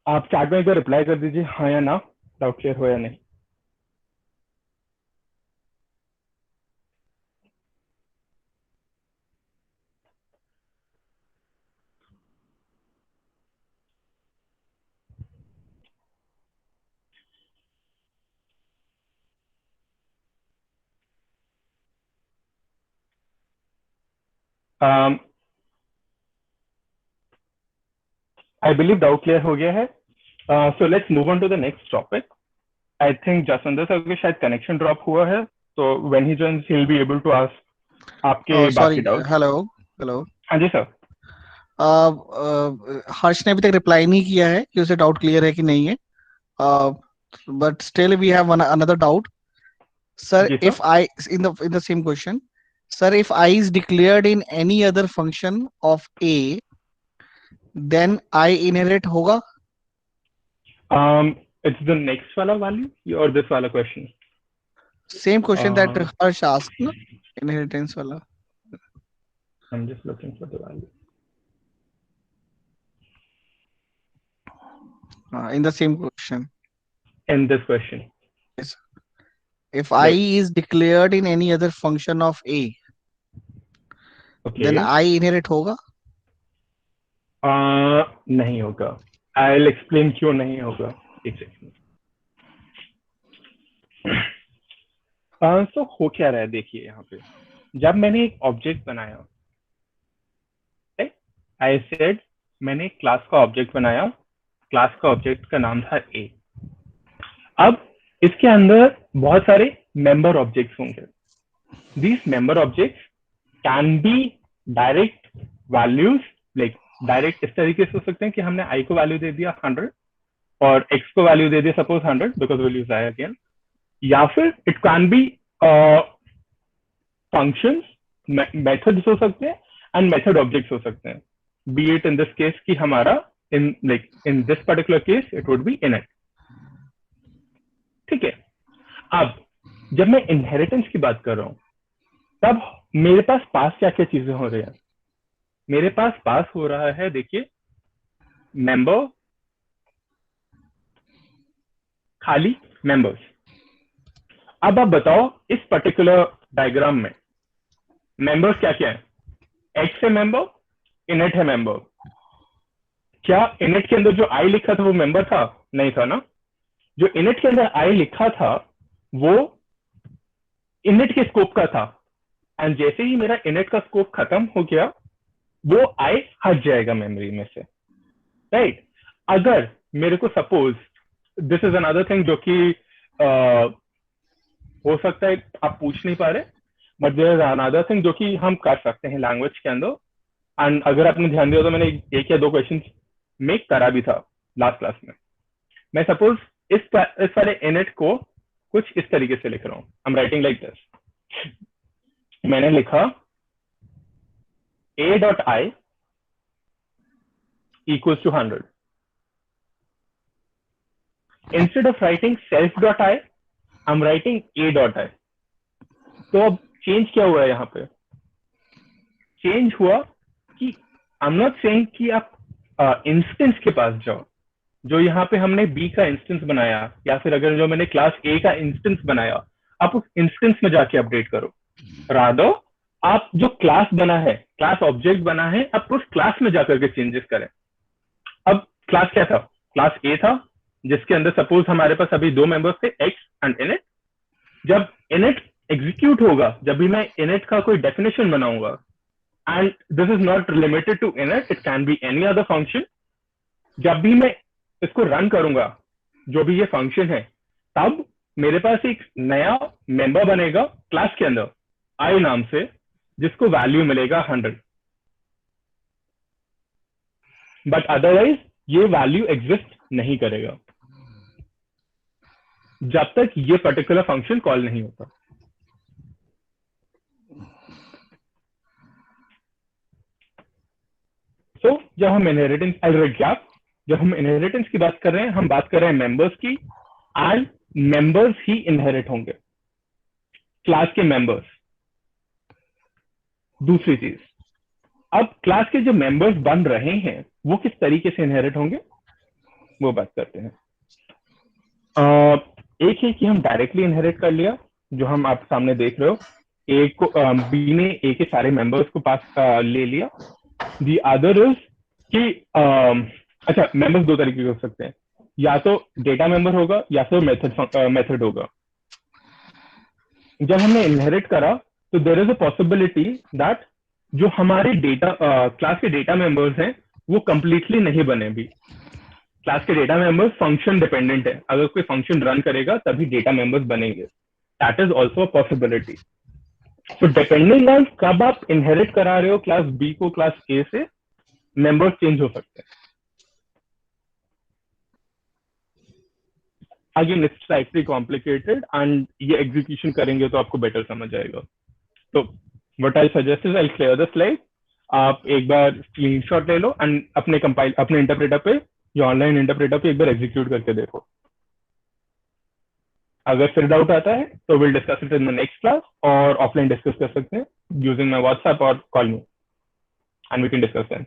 आप चैट में एक बार रिप्लाई कर दीजिए हाँ या ना, डाउट क्लियर हो या नहीं. आई बिलीव डाउट क्लियर हो गया है. So let's move on to the next topic. I think Jaswinder sir के शायद कनेक्शन ड्रॉप हुआ है, तो when he joins he will be able to ask आपके बाकी सॉरी, डाउट. Hello hello. हाँ जी सर. हर्ष ने अभी तक रिप्लाई नहीं किया है कि उसे डाउट क्लियर है कि नहीं है. But still we have another doubt. Sir, ji if sir. I in the same question, sir, if I is declared in any other function of A, then I inherit होगा. It's the next वाला value or this वाला question. Same question that uh, Harsh asked, ना, inheritance वाला. I'm just looking for the value. In the same question. In this question. Yes. If I is declared in any other function of A, okay, then I inherit होगा. नहीं होगा. I'll explain क्यों नहीं होगा. एक second. तो हो क्या रहा है देखिए यहाँ पे. जब मैंने एक ऑब्जेक्ट बनाया, आई सेड मैंने एक क्लास का ऑब्जेक्ट बनाया. क्लास का ऑब्जेक्ट का नाम था ए. अब इसके अंदर बहुत सारे मेंबर ऑब्जेक्ट्स होंगे. These member objects can be direct values, like direct इस तरीके से हो सकते हैं कि हमने आई को वैल्यू दे दिया 100 और एक्स को वैल्यू दे दिया suppose 100 because will use I again. या फिर it can B functions, methods हो सकते हैं एंड मेथड ऑब्जेक्ट्स हो सकते हैं. B it in this case कि हमारा in this particular case it would be init. ठीक है. अब जब मैं इनहेरिटेंस की बात कर रहा हूं तब मेरे पास क्या क्या चीजें हो रही हैं. मेरे पास हो रहा है देखिए मेंबर, खाली मेंबर्स. अब आप बताओ इस पर्टिकुलर डायग्राम में मेंबर्स क्या क्या है. एक्स है मेंबर, इनिट है मेंबर. क्या इनिट के अंदर जो आई लिखा था वो मेंबर था? नहीं था ना. जो इनिट के अंदर आई लिखा था वो इनिट के स्कोप का था. एंड जैसे ही मेरा इनिट का स्कोप खत्म हो गया वो आई हट जाएगा मेमोरी में से. राइट। अगर मेरे को suppose, this is another thing जो कि हो सकता है आप पूछ नहीं पा रहे, but there is another thing जो कि हम कर सकते हैं लैंग्वेज के अंदर। एंड अगर आपने ध्यान दिया तो मैंने एक या दो क्वेश्चन मेक करा भी था लास्ट क्लास में। मैं सपोज इस वाले इनिट को कुछ इस तरीके से लिख रहा हूँ। I am writing like this. मैंने लिखा a dot I equals to 100. Instead of writing self dot I, I'm writing a dot I. तो अब चेंज क्या हुआ है यहाँ पे? चेंज हुआ कि I'm not saying कि आप इंस्टेंस के पास जाओ, जो यहाँ पे हमने b का इंस्टेंस बनाया, या फिर अगर जो मैंने क्लास a का इंस्टेंस बनाया, आप उस इंस्टेंस में जाके अपडेट करो। रादर आप जो क्लास बना है, क्लास ऑब्जेक्ट बना है, आप उस क्लास में जाकर के चेंजेस करें। अब क्लास क्या था? क्लास ए था, जिसके अंदर सपोज हमारे पास अभी दो मेंबर्स थे, एक्स एंड इनिट। जब इनिट एग्जीक्यूट होगा, जब भी मैं इनिट का कोई डेफिनेशन बनाऊंगा, and this is not limited to init, it can be any other function. जब भी मैं इसको रन करूंगा, जो भी ये फंक्शन है, तब मेरे पास एक नया मेंबर बनेगा क्लास के अंदर आई नाम से, जिसको वैल्यू मिलेगा 100। बट अदरवाइज ये वैल्यू एग्जिस्ट नहीं करेगा जब तक ये पर्टिकुलर फंक्शन कॉल नहीं होता। सो जब हम इनहेरिटेंस जब हम इनहेरिटेंस की बात कर रहे हैं, हम बात कर रहे हैं मेंबर्स की, एंड मेंबर्स ही इनहेरिट होंगे, क्लास के मेंबर्स। दूसरी चीज, अब क्लास के जो मेंबर्स बन रहे हैं वो किस तरीके से इनहेरिट होंगे वो बात करते हैं। एक है कि हम डायरेक्टली इनहेरिट कर लिया, जो हम आप सामने देख रहे हो, ए को बी ने ए के सारे मेंबर्स को पास ले लिया। दी अदर इज कि अच्छा, मेंबर्स दो तरीके के हो सकते हैं, या तो डेटा मेंबर होगा या फिर मेथड होगा। जब हमने इनहेरिट करा तो there is a possibility that जो हमारे डेटा क्लास के डेटा मेंबर्स हैं वो कंप्लीटली नहीं बने भी। क्लास के डेटा मेंबर्स फंक्शन डिपेंडेंट है, अगर कोई फंक्शन रन करेगा तभी डेटा मेंबर्स बनेंगे। That is also a possibility. तो डिपेंडिंग ऑन कब आप इनहेरिट करा रहे हो क्लास बी को क्लास ए से, मेंबर्स चेंज हो सकते हैं। Again it's slightly complicated, and ये एग्जीक्यूशन करेंगे तो आपको बेटर समझ आएगा। तो what I suggest is I clear the slide, आप एक बार स्क्रीनशॉट ले लो एंड अपने इंटरप्रेटर पे या ऑनलाइन इंटरप्रेटर पे एक बार एग्जीक्यूट करके देखो। अगर फिर डाउट आता है तो will discuss it in the next class, और ऑफलाइन डिस्कस कर सकते हैं यूजिंग माय व्हाट्सएप और call me and we can discuss then.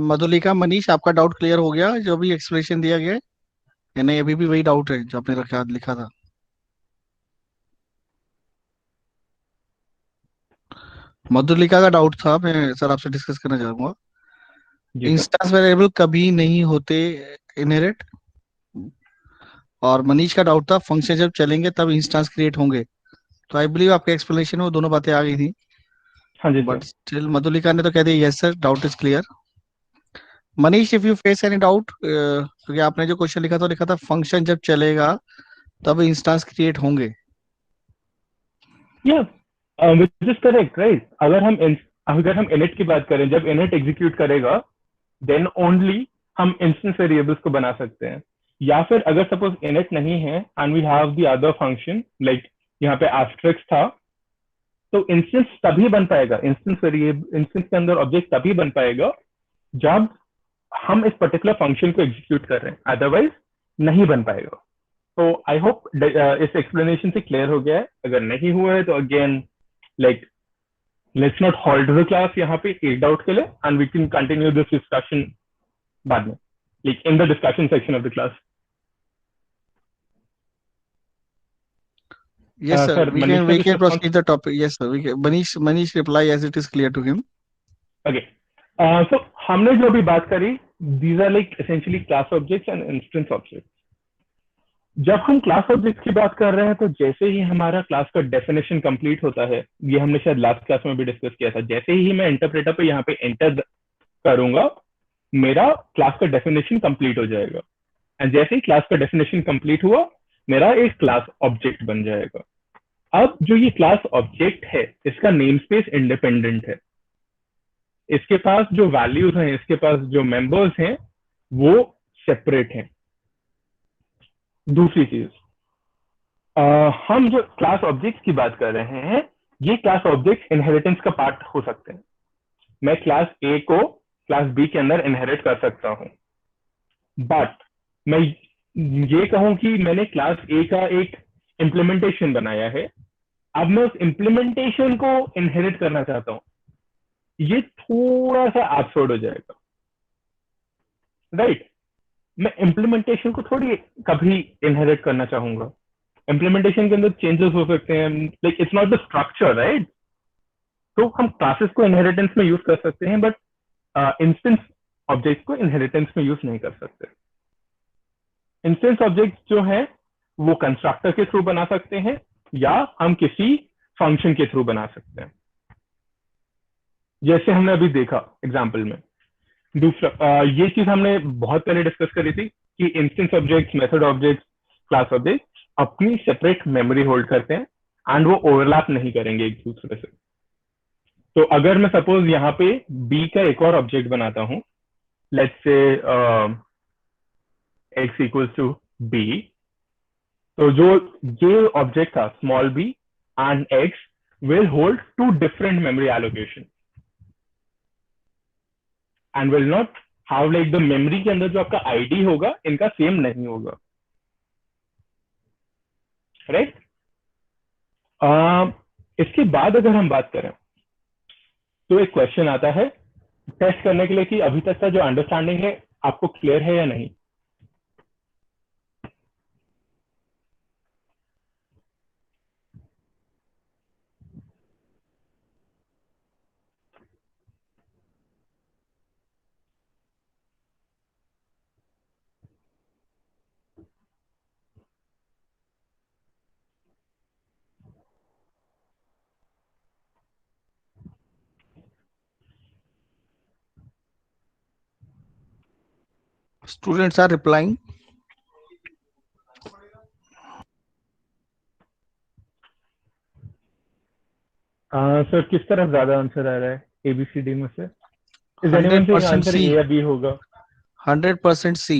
Madhulika, Manish, आपका डाउट क्लियर हो गया जो भी एक्सप्लेनेशन दिया गया है, या नहीं अभी भी वही डाउट है जो आपने लिखा था? मधुलिका का डाउट था, मैं सर आपसे डिस्कस करना चाहूंगा। जी सर। इंस्टेंस वेरिएबल कभी नहीं होते इनहेरिट, और मनीष का डाउट था फंक्शन जब चलेंगे तब इंस्टेंस क्रिएट होंगे। तो आई बिलीव आपके एक्सप्लेनेशन में वो दोनों बातें आ गई थी, हाँ जी बट सर। स्टिल मधुलिका ने तो कह दिया yes sir, doubt is clear. Manish, if you face any doubt, क्योंकि आपने जो क्वेश्चन लिखा था फंक्शन जब चलेगा तब इंस्टेंस क्रिएट होंगे। या विच इज करेक्ट, राइट। अगर हम इनिट की बात करें, जब इनिट एग्जीक्यूट करेगा देन ओनली हम इंस्टेंस वेरिएबल्स को बना सकते हैं। या फिर अगर सपोज इनिट नहीं है and we have the other function, like यहाँ पे एस्ट्रिक्स था, तो इंस्टेंस तभी बन पाएगा, इंस्टेंस के अंदर ऑब्जेक्ट तभी बन पाएगा जब हम इस पर्टिकुलर फंक्शन को एग्जीक्यूट कर रहे हैं, अदरवाइज नहीं बन पाएगा। तो आई होप इस एक्सप्लेनेशन से क्लियर हो गया है। अगर नहीं हुआ है तो again like let's not hold the class यहाँ पे एक डाउट के लिए, and we can continue this discussion बाद में, like in the discussion section of the class. Yes sir, sir we Manish can का we कुछ can response? proceed the topic. Yes sir, we can, Manish reply as it is clear to him. Okay, so हमने जो भी बात करी, these are like essentially class objects and instance objects. जब हम class objects की बात कर रहे हैं तो जैसे ही हमारा क्लास का डेफिनेशन कंप्लीट होता है, ये हमने शायद लास्ट क्लास में भी डिस्कस किया था, जैसे ही मैं इंटरप्रेटर पे यहाँ पे एंटर करूंगा, मेरा क्लास का डेफिनेशन कंप्लीट हो जाएगा। एंड जैसे ही क्लास का डेफिनेशन कंप्लीट हुआ, मेरा एक क्लास ऑब्जेक्ट बन जाएगा। अब जो ये क्लास ऑब्जेक्ट है, इसका नेम स्पेस इंडिपेंडेंट है। इसके पास जो वैल्यूज हैं, इसके पास जो मेंबर्स हैं, वो सेपरेट हैं। दूसरी चीज, हम जो क्लास ऑब्जेक्ट्स की बात कर रहे हैं, ये क्लास ऑब्जेक्ट्स इनहेरिटेंस का पार्ट हो सकते हैं। मैं क्लास ए को क्लास बी के अंदर इनहेरिट कर सकता हूँ, बट मैं ये कहूँ कि मैंने क्लास ए का एक इम्प्लीमेंटेशन बनाया है, अब मैं उस इम्प्लीमेंटेशन को इनहेरिट करना चाहता हूँ, ये थोड़ा सा एब्सर्ड हो जाएगा, राइट? मैं इम्प्लीमेंटेशन को थोड़ी कभी इनहेरिट करना चाहूंगा। इम्प्लीमेंटेशन के अंदर चेंजेस हो सकते हैं, like it's not the structure, right? तो हम क्लासेस को इनहेरिटेंस में यूज कर सकते हैं, बट इंस्टेंस ऑब्जेक्ट को इनहेरिटेंस में यूज नहीं कर सकते। इंस्टेंस ऑब्जेक्ट जो है वो कंस्ट्रक्टर के थ्रू बना सकते हैं, या हम किसी फंक्शन के थ्रू बना सकते हैं, जैसे हमने अभी देखा एग्जाम्पल में। दूसरा, ये चीज हमने बहुत पहले डिस्कस करी थी कि instance object, method object, class object अपनी सेपरेट मेमोरी होल्ड करते हैं, एंड वो ओवरलैप नहीं करेंगे एक दूसरे से। तो अगर मैं सपोज यहाँ पे बी का एक और ऑब्जेक्ट बनाता हूँ, let's say x equals to be, तो जो ये ऑब्जेक्ट था small B and x will hold two different memory allocation and will not have like the memory के अंदर जो आपका id होगा, इनका सेम नहीं होगा, राइट? इसके बाद अगर हम बात करें, तो एक क्वेश्चन आता है टेस्ट करने के लिए कि अभी तक का जो अंडरस्टैंडिंग है आपको क्लियर है या नहीं। Students are replying. सर किस तरफ ज्यादा आंसर आ रहा है एबीसीडी में से? Is anyone saying 100% answer A C. या बी होगा? 100% C.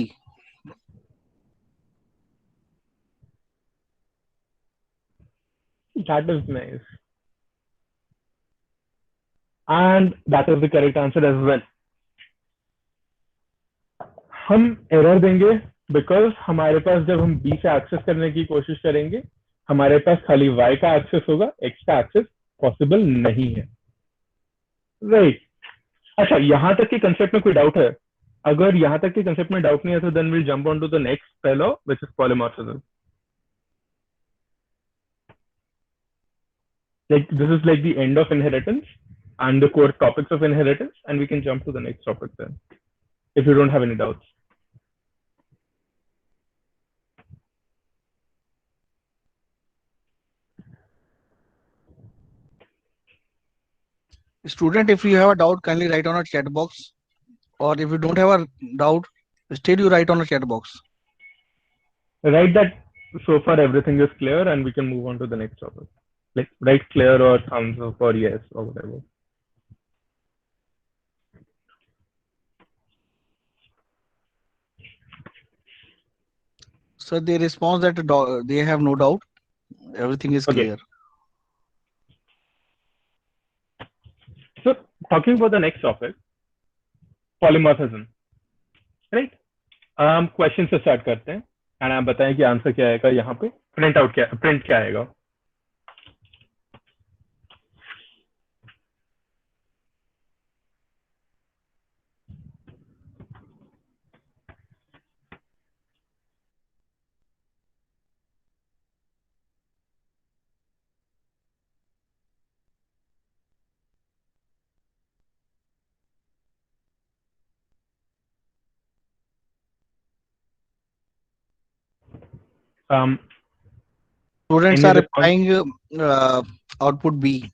That is nice, and that is the correct answer as well. हम एरर देंगे बिकॉज हमारे पास जब हम बी से एक्सेस करने की कोशिश करेंगे, हमारे पास खाली वाई का एक्सेस होगा, एक्स का एक्सेस पॉसिबल नहीं है, राइट? अच्छा, यहाँ तक के कंसेप्ट में कोई डाउट है? अगर यहाँ तक के कंसेप्ट में डाउट नहीं है, तो then will jump on to the next law, which is polymorphism. Like this is like the end of inheritance and the core topics of inheritance, and we can jump to the next topic then, if you don't have any doubts. Student, if you have a doubt, kindly write on a chat box. Or if you don't have a doubt, still you write on a chat box. Write that so far everything is clear, and we can move on to the next topic. Like write clear or thumbs up or yes or whatever. So they respond that they have no doubt. Everything is Okay. clear. So talking about the next topic, polymorphism, right? Question से start करते हैं, and आप बताएं कि answer क्या आएगा। यहाँ पे प्रिंट क्या आएगा? Students Any are response? replying output B. B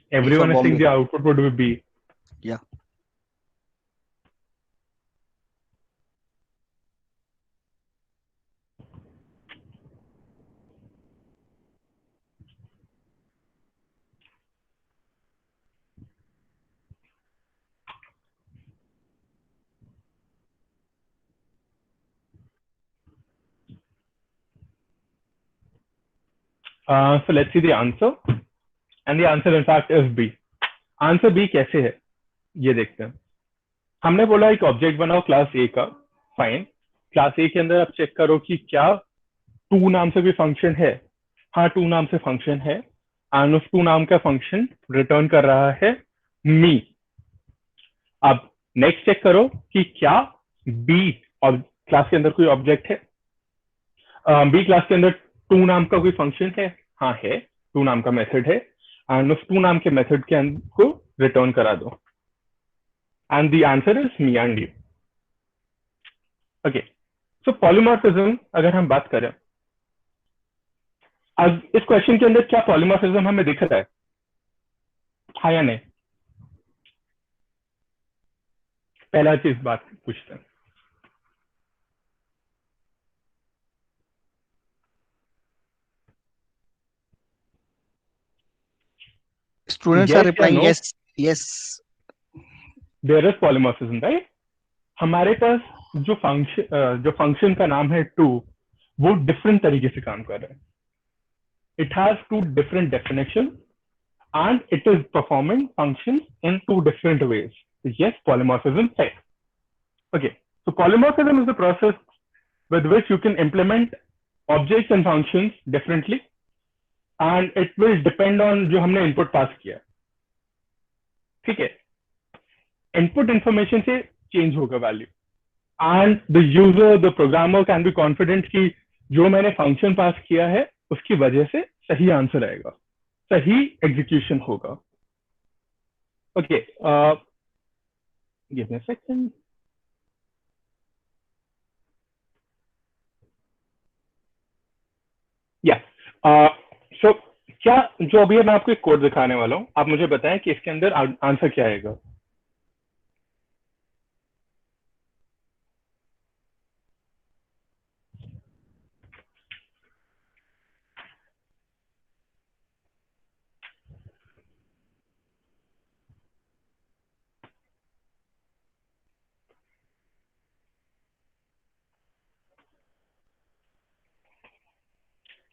for Everyone is saying Bombay. the output would be B. Yeah. So let's see the answer. And the answer in fact is B. Answer B कैसे है ये देखते हैं. हमने बोला एक object बनाओ class A का. फाइन. क्लास ए के अंदर आप चेक करो कि क्या टू नाम से कोई फंक्शन है. हाँ, टू नाम से फंक्शन है. एंड उस टू नाम का फंक्शन रिटर्न कर रहा है मी. अब नेक्स्ट चेक करो कि क्या बी और क्लास के अंदर कोई ऑब्जेक्ट है. बी क्लास के अंदर टू नाम का कोई फंक्शन है. हाँ है. टू नाम का मेथड है. एंड उस टू नाम के मेथड के अंदर को रिटर्न करा दो. And the answer is me and you. Okay. So polymorphism अगर हम बात करें, अब इस क्वेश्चन के अंदर क्या पॉलीमॉर्फिज्म हमें दिख रहा है, हाँ या नहीं? पहला चीज बात पूछते हैं. Students are यस या replying no? yes, yes. There is polymorphism, right? हमारे पास जो फंक्शन का नाम है टू, वो डिफरेंट तरीके से काम कर रहा है. It has two different definition and it is performing function in two different ways. Yes, polymorphism है. Okay, so polymorphism is the process with which you can implement objects and functions differently, and it will depend on जो हमने input pass किया. ठीक है. Input information से change होगा value, and the user, the programmer can be confident कि जो मैंने function pass किया है उसकी वजह से सही आंसर आएगा, सही execution होगा. Okay, give me a second. या सो क्या जो अभी मैं आपको एक कोड दिखाने वाला हूँ, आप मुझे बताएं कि इसके अंदर आंसर क्या आएगा.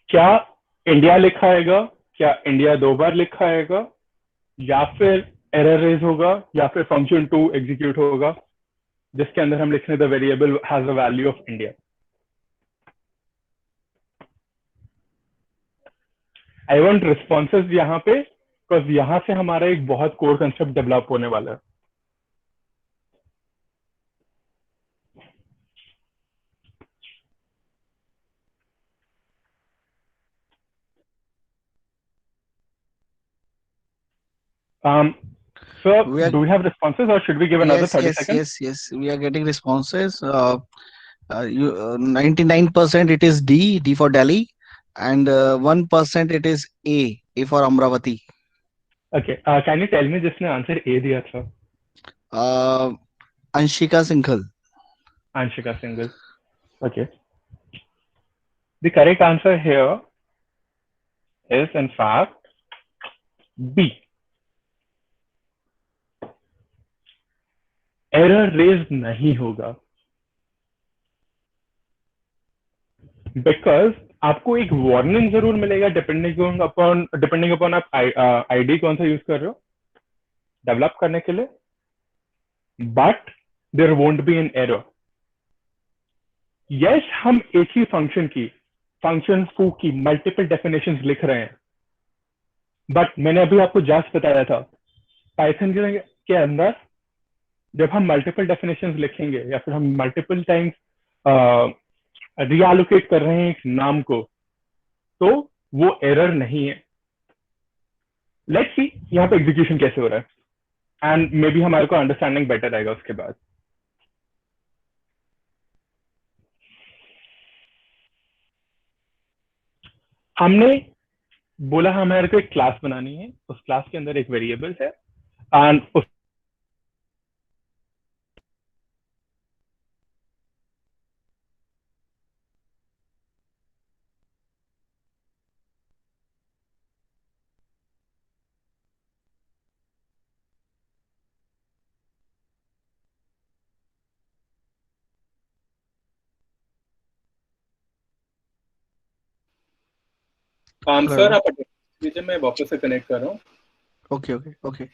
क्या इंडिया लिखा आएगा, क्या इंडिया दो बार लिखा आएगा, या फिर एरर रेज होगा, या फिर फंक्शन टू एग्जीक्यूट होगा जिसके अंदर हम लिख रहे हैं the variable has a value of India. I want responses यहाँ पे, बिकॉज यहाँ से हमारा एक बहुत कोर कंसेप्ट डेवलप होने वाला है. Sir, We are do we have responses or should we give another yes, 30 yes, seconds? yes, yes. We are getting responses. 99% it is D for Delhi, and 1% it is A for Amravati. Okay, can you tell me जिसने answer A दिया था? Anshika Singhal. Anshika Singhal. Okay. The correct answer here is in fact B. Error raise नहीं होगा, because आपको एक warning जरूर मिलेगा depending upon आप आईडी कौन सा यूज कर रहे हो डेवलप करने के लिए, but there won't be an error. Yes, हम एक ही फंक्शन फू की मल्टीपल डेफिनेशंस लिख रहे हैं, बट मैंने अभी आपको जस्ट बताया था पाइथन के अंदर जब हम मल्टीपल डेफिनेशंस लिखेंगे या फिर हम मल्टीपल टाइम्स रिएलोकेट कर रहे हैं एक नाम को, तो वो एरर नहीं है. लेट्स सी यहाँ पे एग्जीक्यूशन कैसे हो रहा है, एंड मे बी हमारे को अंडरस्टैंडिंग बेटर आएगा उसके बाद. हमने बोला हमारे को एक क्लास बनानी है, उस क्लास के अंदर एक वेरिएबल है, एंड उस सर आप अटेंड कीजिए, मैं वापस से कनेक्ट कर रहा हूँ। Okay okay okay.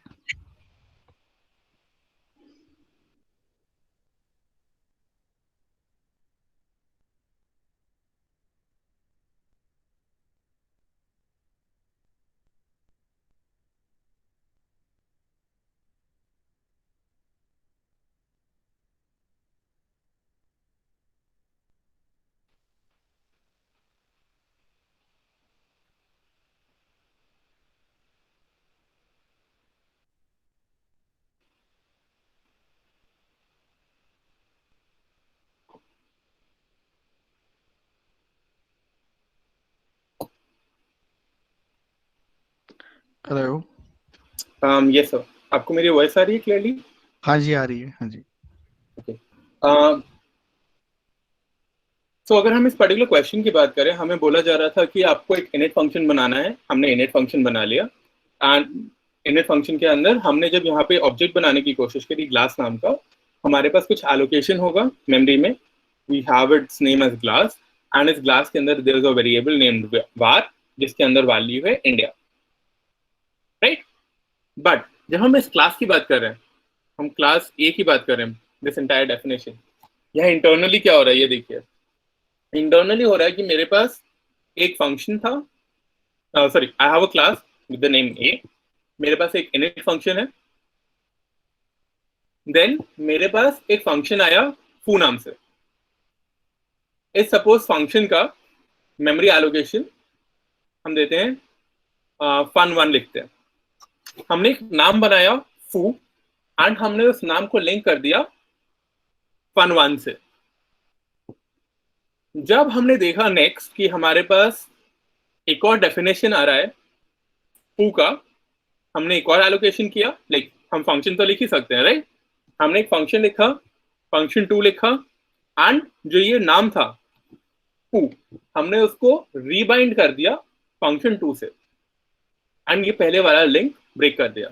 Hello. Yes sir, आपको मेरी वॉइस आ रही है क्लियरली? हाँ जी, आ रही है, हाँ जी। ओके। सो अगर हम इस पर्टिकुलर क्वेश्चन की बात करें, हमें बोला जा रहा था कि आपको एक इनिट फंक्शन बनाना है। हमने इनिट फंक्शन बना लिया एंड इनिट फंक्शन के अंदर हमने जब यहाँ पे ऑब्जेक्ट बनाने की कोशिश करी ग्लास नाम का, हमारे पास कुछ एलोकेशन होगा मेमोरी में। We have its name as class and इस ग्लास के अंदर there is a variable named var, जिसके अंदर वैल्यू है इंडिया, राइट। बट जब हम इस क्लास की बात कर रहे हैं, हम क्लास ए की बात कर रहे हैं, दिस एंटायर डेफिनेशन, यहाँ इंटरनली क्या हो रहा है ये देखिए। इंटरनली हो रहा है कि मेरे पास एक फंक्शन था, sorry, I have a class with the name A, मेरे पास एक इनिट फंक्शन है, देन मेरे पास एक फंक्शन आया फू नाम से। इस सपोज फंक्शन का मेमोरी एलोकेशन हम देते हैं fun1 लिखते हैं। हमने एक नाम बनाया फू एंड हमने उस नाम को लिंक कर दिया fun1 से। जब हमने देखा नेक्स्ट कि हमारे पास एक और डेफिनेशन आ रहा है फू का, हमने एक और एलोकेशन किया। लाइक हम फंक्शन तो लिख ही सकते हैं, राइट। हमने एक फंक्शन लिखा, fun2 लिखा एंड जो ये नाम था फू, हमने उसको रीबाइंड कर दिया fun2 से एंड ये पहले वाला लिंक ब्रेक कर दिया।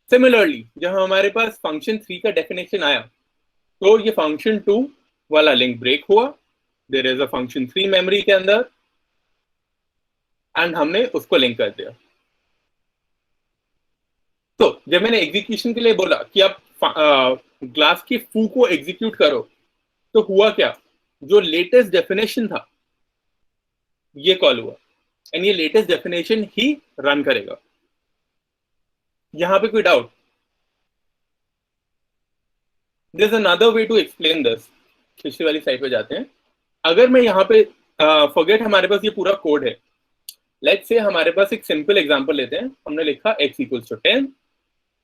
सिमिलरली जब हमारे पास fun3 का डेफिनेशन आया, तो ये fun2 वाला लिंक ब्रेक हुआ, there is a fun3 memory के अंदर एंड हमने उसको लिंक कर दिया। तो जब मैंने एग्जीक्यूशन के लिए बोला कि आप ग्लास की फू को एग्जीक्यूट करो, तो हुआ क्या, जो लेटेस्ट डेफिनेशन था ये कॉल हुआ एंड ये लेटेस्ट डेफिनेशन ही रन करेगा। यहां पे कोई doubt? There is another way to explain this. पिछली वाली साइड पे जाते हैं। अगर मैं यहाँ पे फॉरगेट, हमारे पास ये पूरा कोड है। लेट्स से हमारे पास एक सिंपल एग्जांपल लेते हैं। हमने लिखा x इक्वल्स टू 10,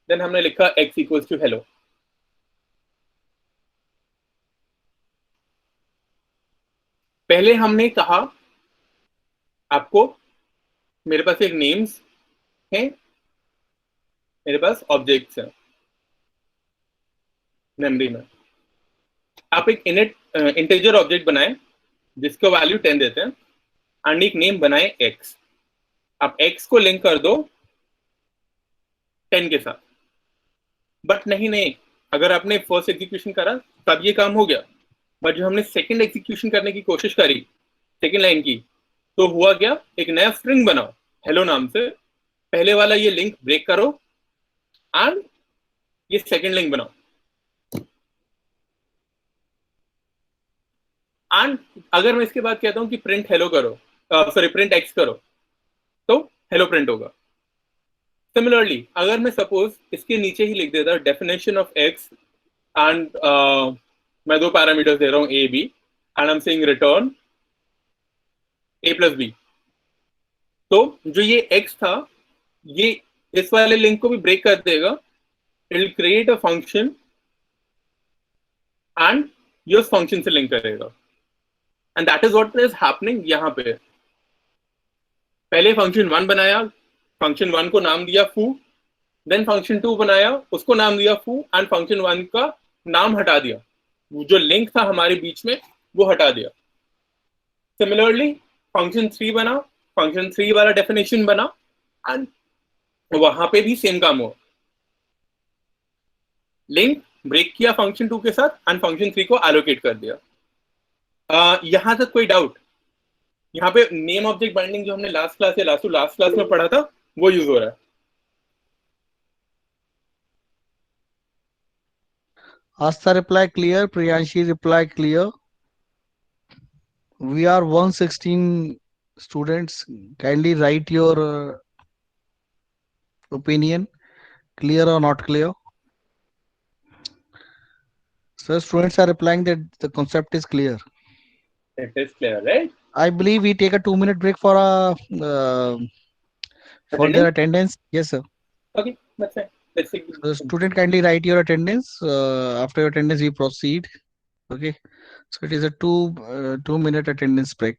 देन हमने लिखा x इक्वल्स टू हेलो। पहले हमने कहा आपको मेरे पास एक नेम्स है, मेरे पास ऑब्जेक्ट्स हैं मेमोरी में। आप एक इनिट इंटीजर ऑब्जेक्ट बनाए जिसको वैल्यू 10 देते हैं एंड एक नेम बनाए x। आप x को लिंक कर दो 10 के साथ। बट नहीं, अगर आपने फर्स्ट एग्जीक्यूशन करा तब ये काम हो गया, बट जो हमने सेकंड एग्जीक्यूशन करने की कोशिश करी सेकंड लाइन की, तो हुआ क्या, एक नया स्ट्रिंग बनाओ हेलो नाम से, पहले वाला ये लिंक ब्रेक करो एंड ये सेकंड लिंक बनाओ एंड अगर मैं इसके बाद कहता हूं कि प्रिंट हेलो करो, सॉरी प्रिंट एक्स करो, तो हेलो प्रिंट होगा। सिमिलरली अगर मैं सपोज इसके नीचे ही लिख देता डेफिनेशन ऑफ एक्स एंड मैं दो पैरामीटर्स दे रहा हूं A B and I am saying return A plus B, तो जो ये एक्स था ये इस वाले लिंक को भी ब्रेक कर देगा। It will create a function and ये उस फंक्शन से लिंक करेगा and that is what is happening यहाँ पे। पहले फंक्शन 1 बनाया, फंक्शन 1 को नाम दिया फू, देन फंक्शन 2 बनाया, उसको नाम दिया फू एंड फंक्शन 1 का नाम हटा दिया, जो लिंक था हमारे बीच में वो हटा दिया। सिमिलरली फंक्शन 3 बना, फंक्शन 3 वाला डेफिनेशन बना एंड वहां पे भी सेम काम हुआ, लिंक ब्रेक किया फंक्शन 2 के साथ एंड फंक्शन 3 को एलोकेट कर दिया। यहां तक कोई डाउट? यहाँ पे नेम ऑब्जेक्ट बाइंडिंग जो हमने लास्ट क्लास या लास्ट क्लास में पढ़ा था वो यूज हो रहा है। Asta reply clear, Priyanshi reply clear. We are 116 students. Kindly write your opinion, clear or not clear. So students are replying that the concept is clear. It is clear, right? I believe we take a 2-minute break for their attendance. Yes, sir. Okay, that's fine. Let's take So student, kindly write your attendance. After your attendance, we proceed. Okay. So it is a 2-minute attendance break.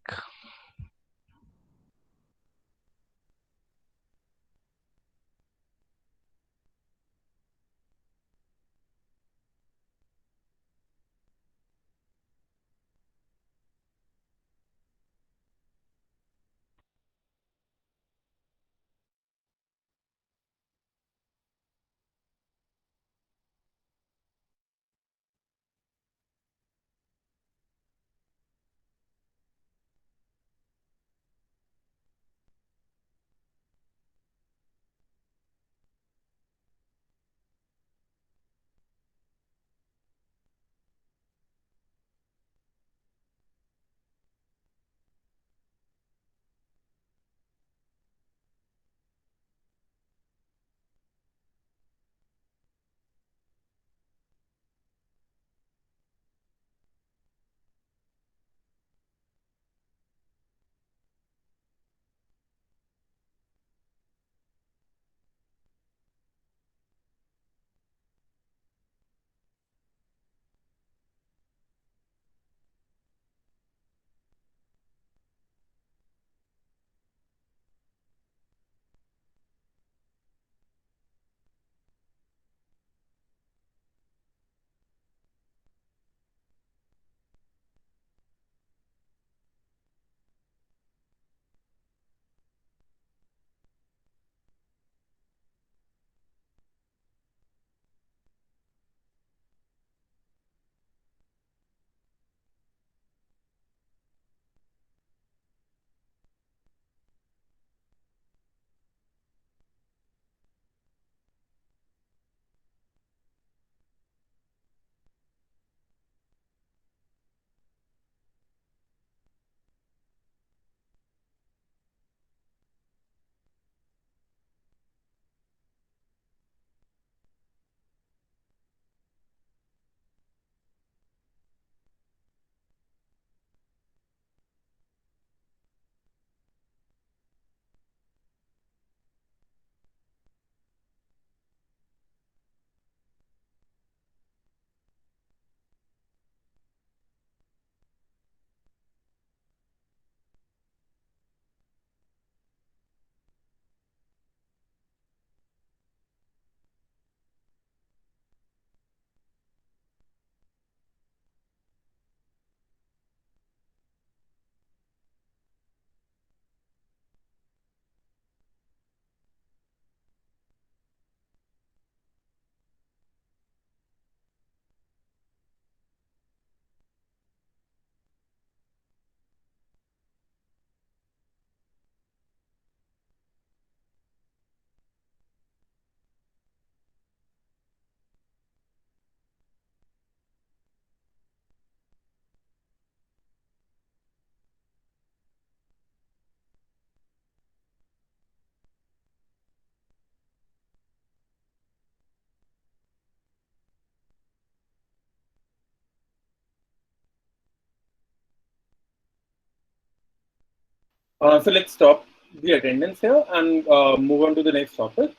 So let's stop the attendance here and move on to the next topic.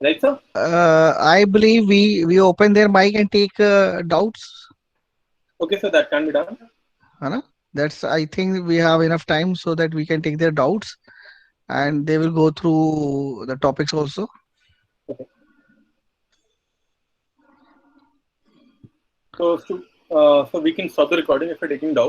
Right, sir? I believe we open their mic and take doubts. Okay, so that can be done. That's, I think we have enough time so that we can take their doubts and they will go through the topics also. Okay. So we can stop the recording if you're taking doubts.